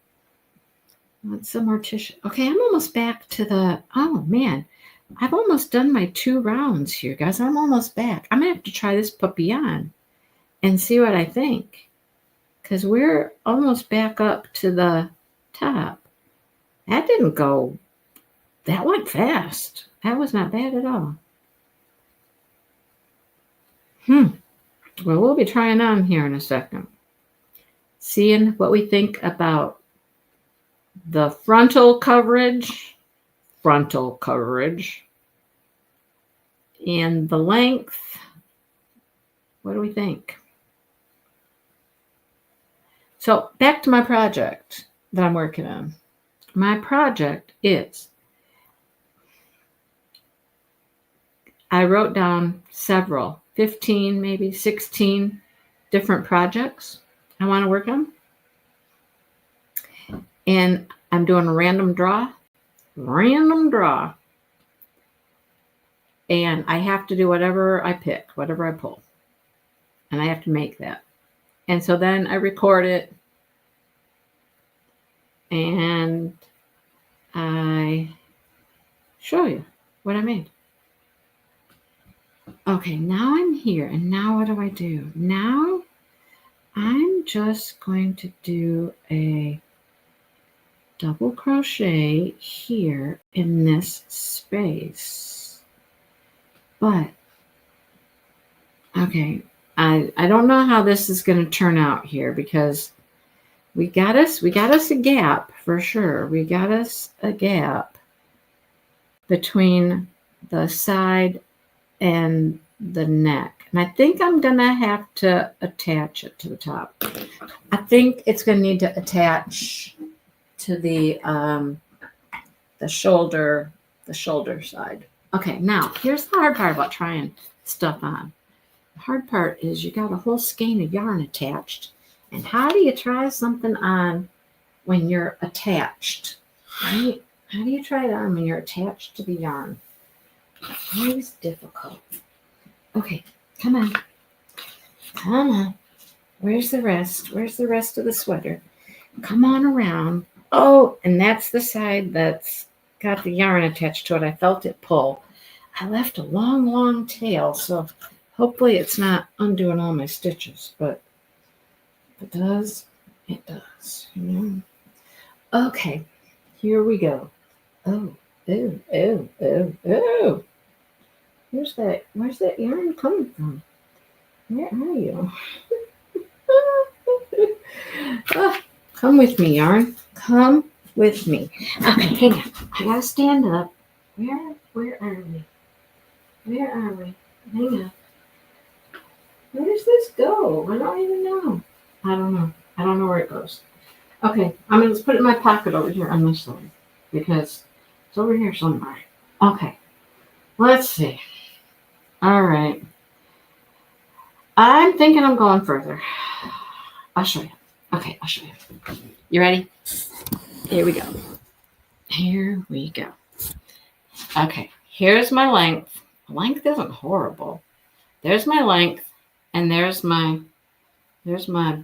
What's the Morticia? Okay, I'm almost back to oh man. I've almost done my 2 rounds here, guys. I'm almost back. I'm going to have to try this puppy on and see what I think. Because we're almost back up to the top. That went fast. That was not bad at all. Well, we'll be trying on here in a second. Seeing what we think about the frontal coverage, and the length. What do we think? So back to my project that I'm working on. My project is, I wrote down several, 15, maybe 16 different projects I want to work on. And I'm doing a random draw. And I have to do whatever I pick, whatever I pull. And I have to make that. And so then I record it. And I show you what I made. Okay, now I'm here. And now what do? Now I'm just going to do a double crochet here in this space. But, okay, I don't know how this is going to turn out here because we got us a gap for sure. We got us a gap between the side and the neck. And I think I'm going to have to attach it to the top. I think it's going to need to attach to the shoulder side. Okay, now here's the hard part about trying stuff on. The hard part is you got a whole skein of yarn attached. And how do you try something on when you're attached? Right? How do you try it on when you're attached to the yarn? It's always difficult. Okay, come on. Come on. Where's the rest? Where's the rest of the sweater? Come on around. Oh, and that's the side that's got the yarn attached to it. I felt it pull. I left a long, long tail, so hopefully it's not undoing all my stitches, but if it does, it does. You know? Okay, here we go. Oh, oh, oh, oh, oh. Where's that yarn coming from? Where are you? Oh, come with me, yarn. Come with me. Okay, hang on. I gotta stand up. Where are we? Where are we? Hang on. Where does this go? I don't even know. I don't know. I don't know where it goes. Okay, I'm gonna put it in my pocket over here on this side because it's over here somewhere. Okay, let's see. All right. I'm thinking I'm going further. I'll show you. Okay, I'll show you. You ready? Here we go. Here we go. Okay, here's my length. The length isn't horrible. There's my length, and there's my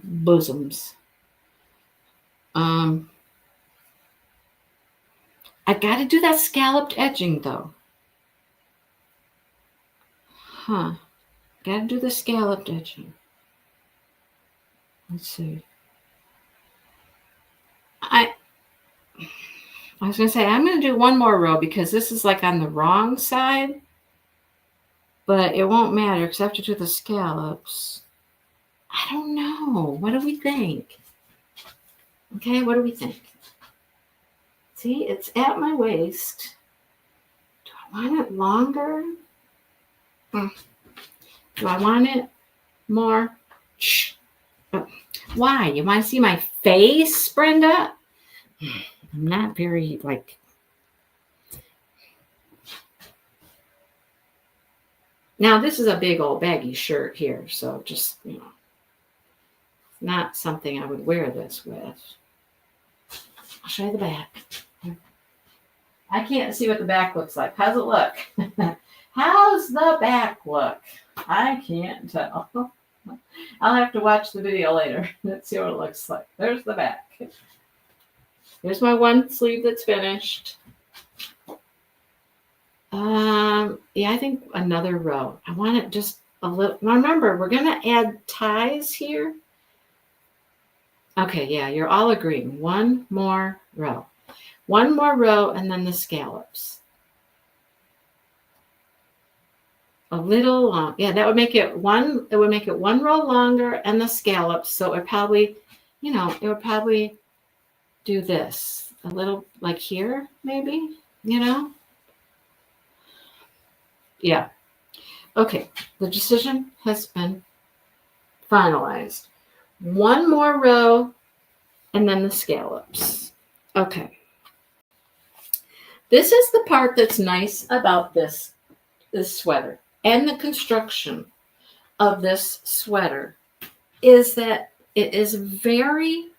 bosoms. I got to do that scalloped edging though. Got to do the scalloped edging. Let's see. I was going to say, I'm going to do one more row because this is like on the wrong side, but it won't matter because I have to do the scallops. I don't know. What do we think? Okay, what do we think? See, it's at my waist. Do I want it longer? Do I want it more? Shh. Why? You want to see my face, Brenda? I'm not very, like... Now, this is a big old baggy shirt here, so just, you know, not something I would wear this with. I'll show you the back. I can't see what the back looks like. How's it look? How's the back look? I can't tell. I'll have to watch the video later. Let's see what it looks like. There's the back. Here's my one sleeve that's finished. Yeah, I think another row. I want it just a little. Now remember, we're going to add ties here. Okay, yeah, you're all agreeing. One more row. One more row and then the scallops. A little long. Yeah, that would make it one. It would make it one row longer and the scallops. So it would probably, you know, it would probably do this. A little like here, maybe, you know? Yeah. Okay, the decision has been finalized. One more row and then the scallops. Okay. This is the part that's nice about this sweater and the construction of this sweater is that it is very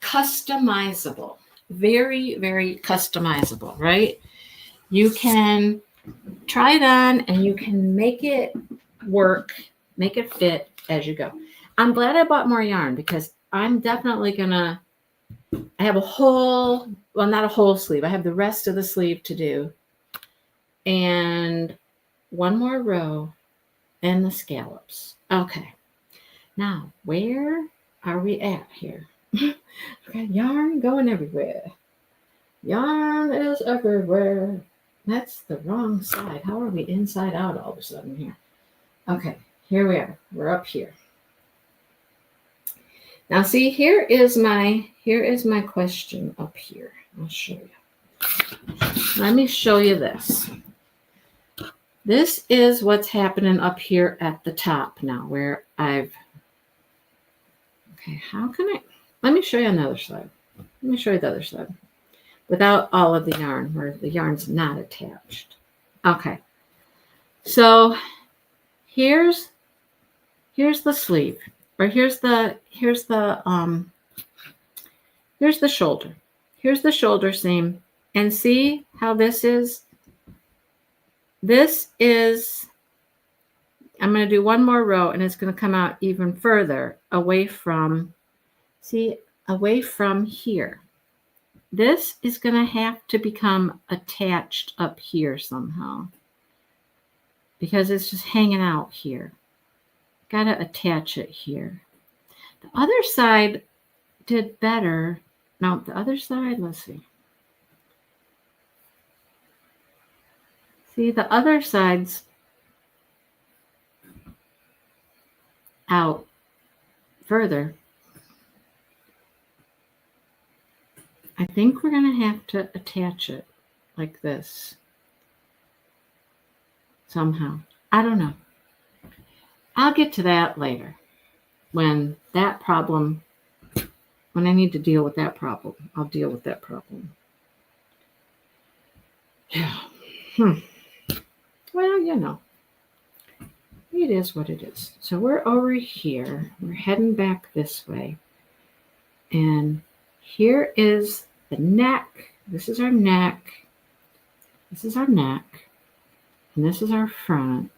customizable. Very, very customizable, right? You can try it on and you can make it work, make it fit as you go. I'm glad I bought more yarn because I'm definitely gonna, I have a whole, well, not a whole sleeve. I have the rest of the sleeve to do. And one more row and the scallops. Okay. Now, where are we at here? I've got yarn going everywhere. Yarn is everywhere. That's the wrong side. How are we inside out all of a sudden here? Okay, here we are. We're up here. Now see, here is my question up here. I'll show you. Let me show you this. This is what's happening up here at the top now, where I've. Okay, how can I? Let me show you another side. Let me show you the other side without all of the yarn, where the yarn's not attached. Okay, so here's the sleeve, or here's the shoulder. Here's the shoulder seam, and see how this is. This is. I'm going to do one more row, and it's going to come out even further away from. See, away from here. This is going to have to become attached up here somehow, because it's just hanging out here. Got to attach it here. The other side did better. Now, the other side, let's see. See, the other side's out further. I think we're going to have to attach it like this somehow. I don't know. I'll get to that later when I need to deal with that problem. I'll deal with that problem. Yeah. Well, you know, it is what it is. So we're over here. We're heading back this way. And here is the neck. This is our neck. This is our neck. And this is our front.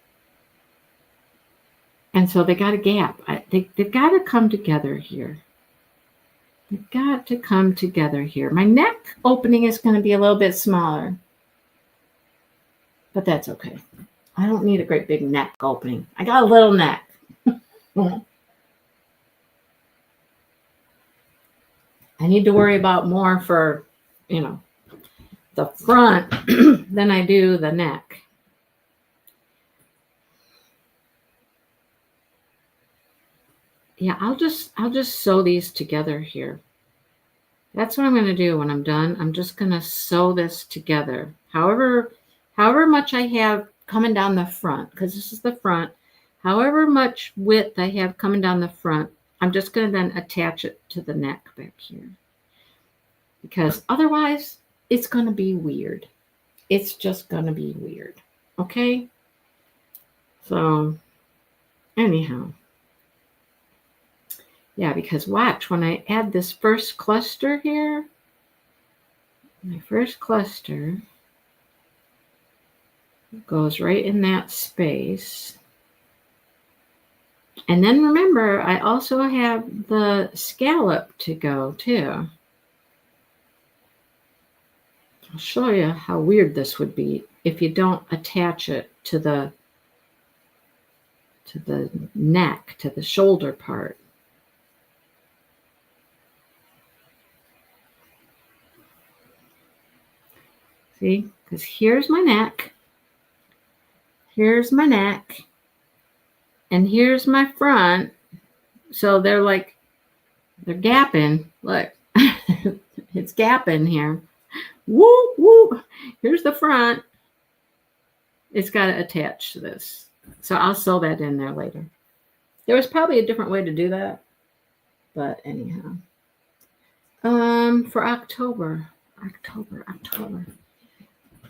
And so they got a gap. They've got to come together here. They've got to come together here. My neck opening is going to be a little bit smaller. But that's okay. I don't need a great big neck opening. I got a little neck. I need to worry about more for, the front than I do the neck. Yeah, I'll just sew these together here. That's what I'm going to do when I'm done. I'm just going to sew this together. However much I have coming down the front, because this is the front, however much width I have coming down the front, I'm just going to then attach it to the neck back here. Because otherwise, it's going to be weird. It's just going to be weird. Okay? So, anyhow. Yeah, because watch, when I add this first cluster here, my first cluster goes right in that space. And then remember, I also have the scallop to go too. I'll show you how weird this would be if you don't attach it to the neck, to the shoulder part. See, because here's my neck. Here's my neck. And here's my front. So they're gapping. Look, it's gapping here. Woo, woo. Here's the front. It's got to attach to this. So I'll sew that in there later. There was probably a different way to do that. But anyhow. For October.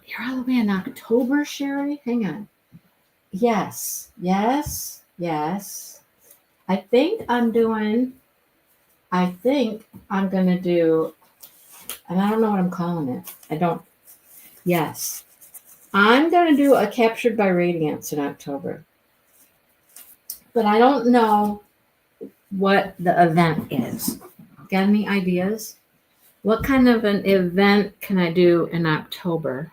You're all the way in October, Sherry? Hang on. Yes. I think I'm going to do, and I don't know what I'm calling it. Yes. I'm going to do a Captured by Radiance in October. But I don't know what the event is. Got any ideas? What kind of an event can I do in October?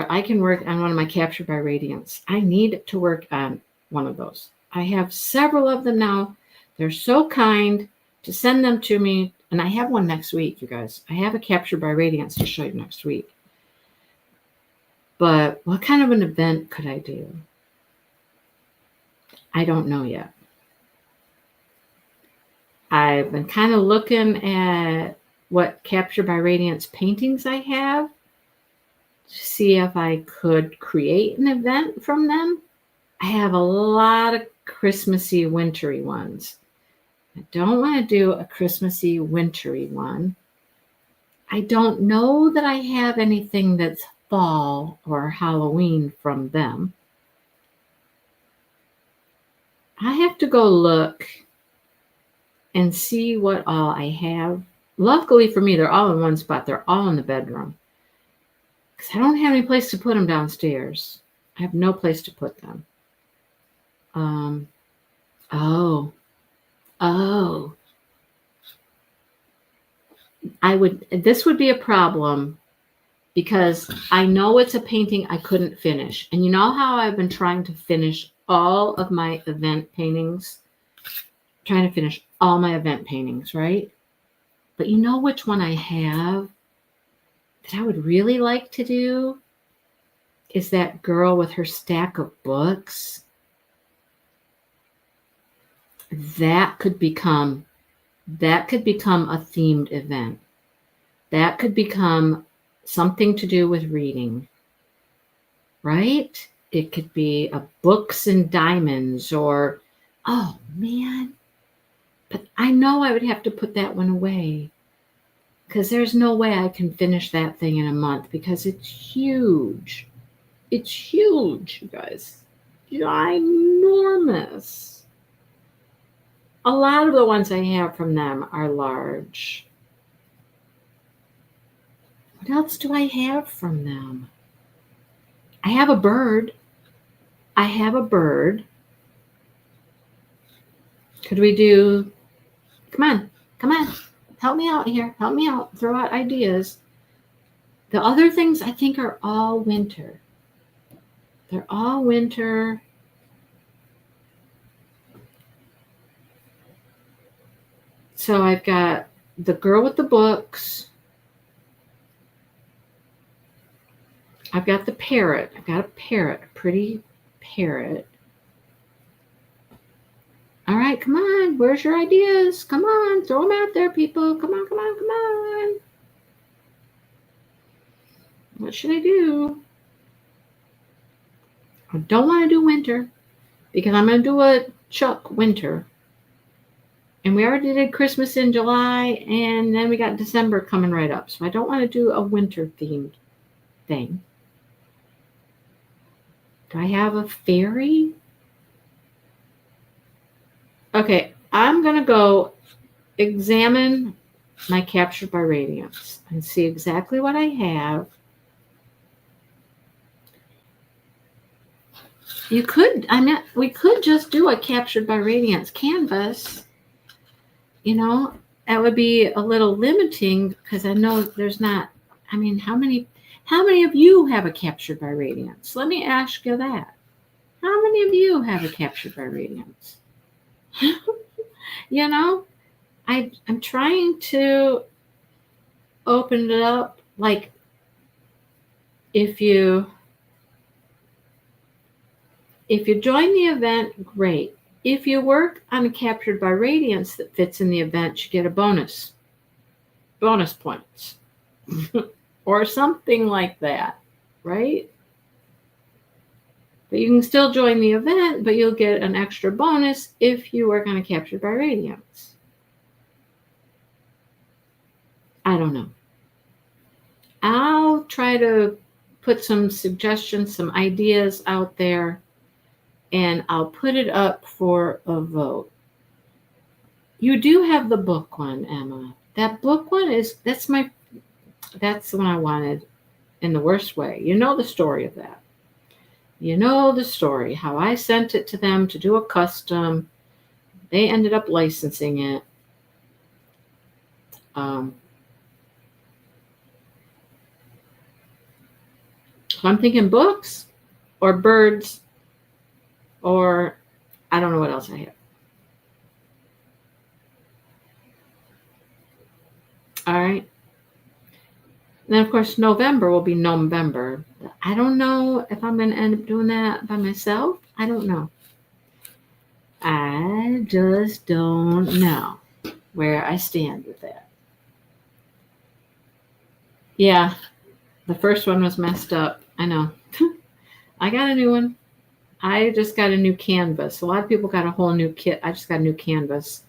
I can work on one of my Captured by Radiance. I need to work on one of those. I have several of them now. They're so kind to send them to me. And I have one next week, you guys. I have a Captured by Radiance to show you next week. But what kind of an event could I do? I don't know yet. I've been kind of looking at what Captured by Radiance paintings I have to see if I could create an event from them. I have a lot of Christmassy, wintry ones. I don't want to do a Christmassy, wintry one. I don't know that I have anything that's fall or Halloween from them. I have to go look and see what all I have. Luckily for me, they're all in one spot. They're all in the bedroom. Because I don't have any place to put them downstairs. I have no place to put them. This would be a problem because I know it's a painting I couldn't finish. And you know how I've been trying to finish all of my event paintings? Trying to finish all my event paintings, right? But you know which one I have that I would really like to do is that girl with her stack of books. That could become a themed event. That could become something to do with reading, right? It could be a books and diamonds or, oh man, but I know I would have to put that one away because there's no way I can finish that thing in a month because it's huge. It's huge, you guys. Ginormous. A lot of the ones I have from them are large. What else do I have from them? I have a bird. Could we do, come on. Help me out here. Help me out. Throw out ideas. The other things I think are all winter. They're all winter. So I've got the girl with the books. I've got the parrot. I've got a parrot, a pretty parrot. All right, come on. Where's your ideas? Come on, throw them out there, people. Come on. What should I do? I don't want to do winter because I'm going to do a Chuck winter. And we already did Christmas in July, and then we got December coming right up. So I don't want to do a winter-themed thing. Do I have a fairy? Okay, I'm going to go examine my Captured by Radiance and see exactly what I have. We could just do a Captured by Radiance canvas. You know, that would be a little limiting because I know there's not, how many of you have a Captured by Radiance? Let me ask you that. How many of you have a Captured by Radiance? You know, I'm trying to open it up. Like, if you join the event, great. If you work on a Captured by Radiance that fits in the event, you get a bonus points or something like that, right? But you can still join the event, but you'll get an extra bonus if you work on a Captured by Radiance. I don't know. I'll try to put some suggestions, some ideas out there, and I'll put it up for a vote. You do have the book one, Emma. That book one that's the one I wanted in the worst way. You know the story of that. You know the story, how I sent it to them to do a custom. They ended up licensing it. So I'm thinking books or birds or I don't know what else I have. All right. Then, of course, November will be November. I don't know if I'm going to end up doing that by myself. I don't know. I just don't know where I stand with that. Yeah, the first one was messed up. I know. I got a new one. I just got a new canvas. A lot of people got a whole new kit. I just got a new canvas.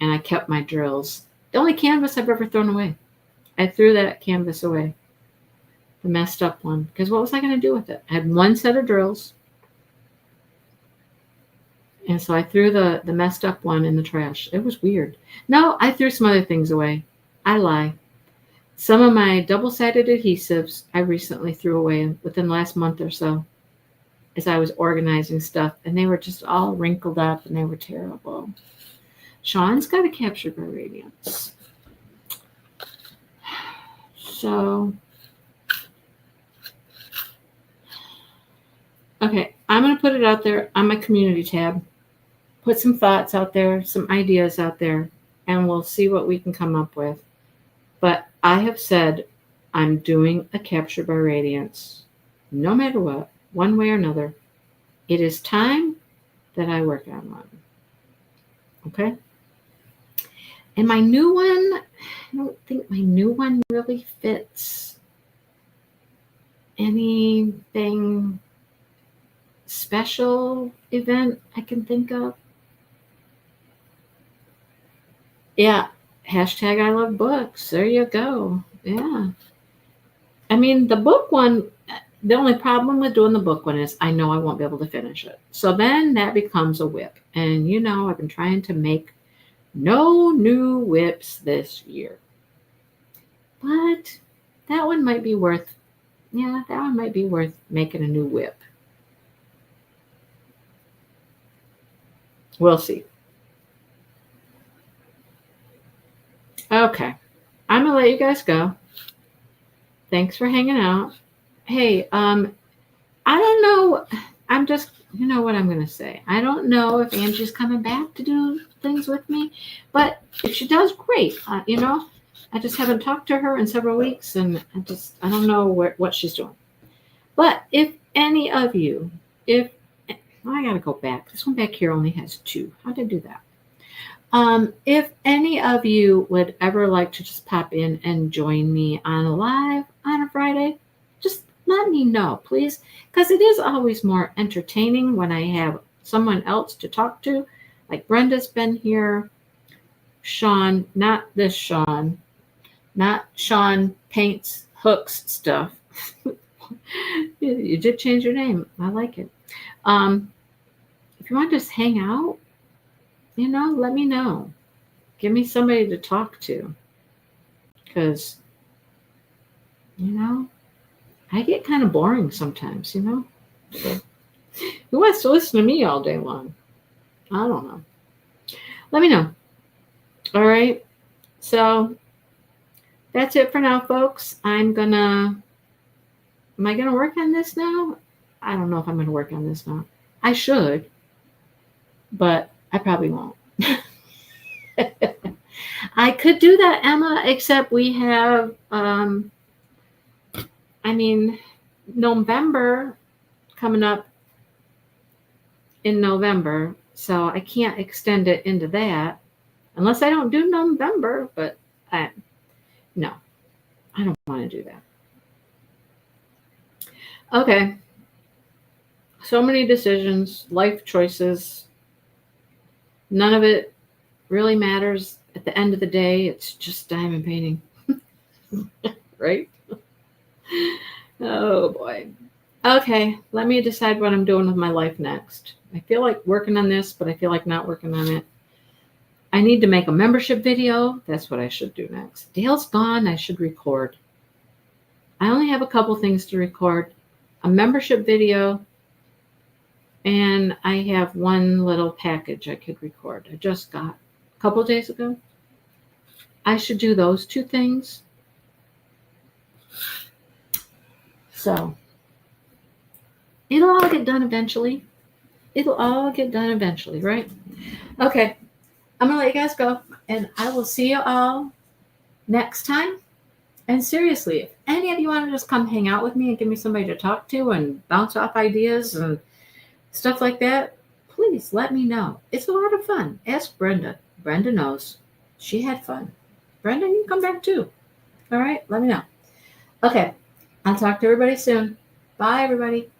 And I kept my drills. The only canvas I've ever thrown away. I threw that canvas away. The messed up one. Because what was I going to do with it? I had one set of drills. And so I threw the messed up one in the trash. It was weird. No, I threw some other things away. I lie. Some of my double-sided adhesives I recently threw away within the last month or so as I was organizing stuff. And they were just all wrinkled up and they were terrible. Sean's got a Captured by Radiance. So, okay, I'm going to put it out there on my community tab. Put some thoughts out there, some ideas out there, and we'll see what we can come up with. But I have said I'm doing a Captured by Radiance, no matter what, one way or another. It is time that I work on one. Okay? And my new one, I don't think my new one really fits anything special event I can think of. Yeah, hashtag I love books. There you go. Yeah. I mean, the book one, the only problem with doing the book one is I know I won't be able to finish it. So then that becomes a whip. And you know, I've been trying to make no new whips this year. But that one might be worth, making a new whip. We'll see. Okay. I'm going to let you guys go. Thanks for hanging out. Hey, I don't know. I'm just, you know what I'm going to say. I don't know if Angie's coming back to do things with me, but if she does, great. You know, I just haven't talked to her in several weeks, and I don't know what she's doing. But if any of you, I got to go back. This one back here only has 2. How did I do that? If any of you would ever like to just pop in and join me on a live on a Friday, just let me know, please, because it is always more entertaining when I have someone else to talk to. Like Brenda's been here. Sean, not this Sean, not Sean paints hooks stuff. You did change your name. I like it. If you want to just hang out, you know, let me know. Give me somebody to talk to. Because, you know, I get kind of boring sometimes, you know. Who wants to listen to me all day long? I don't know. Let me know. All right. So that's it for now, folks. Am I going to work on this now? I don't know if I'm going to work on this now. I should, but I probably won't. I could do that, Emma, except we have, November coming up in November, so I can't extend it into that unless I don't do November, but no, I don't want to do that. Okay. So many decisions, life choices. None of it really matters at the end of the day. It's just diamond painting. Right? Oh boy. Okay, let me decide what I'm doing with my life next. I feel like working on this, but I feel like not working on it. I need to make a membership video. That's what I should do next. Dale's gone. I should record. I only have a couple things to record. A membership video, and I have one little package I could record. I just got a couple days ago. I should do those 2 things. So it'll all get done eventually. It'll all get done eventually, right? Okay, I'm gonna let you guys go, and I will see you all next time. And seriously, if any of you want to just come hang out with me and give me somebody to talk to and bounce off ideas and stuff like that, please let me know. It's a lot of fun. Ask Brenda. Brenda knows. She had fun. Brenda, you can come back too. All right, let me know. Okay, I'll talk to everybody soon. Bye, everybody.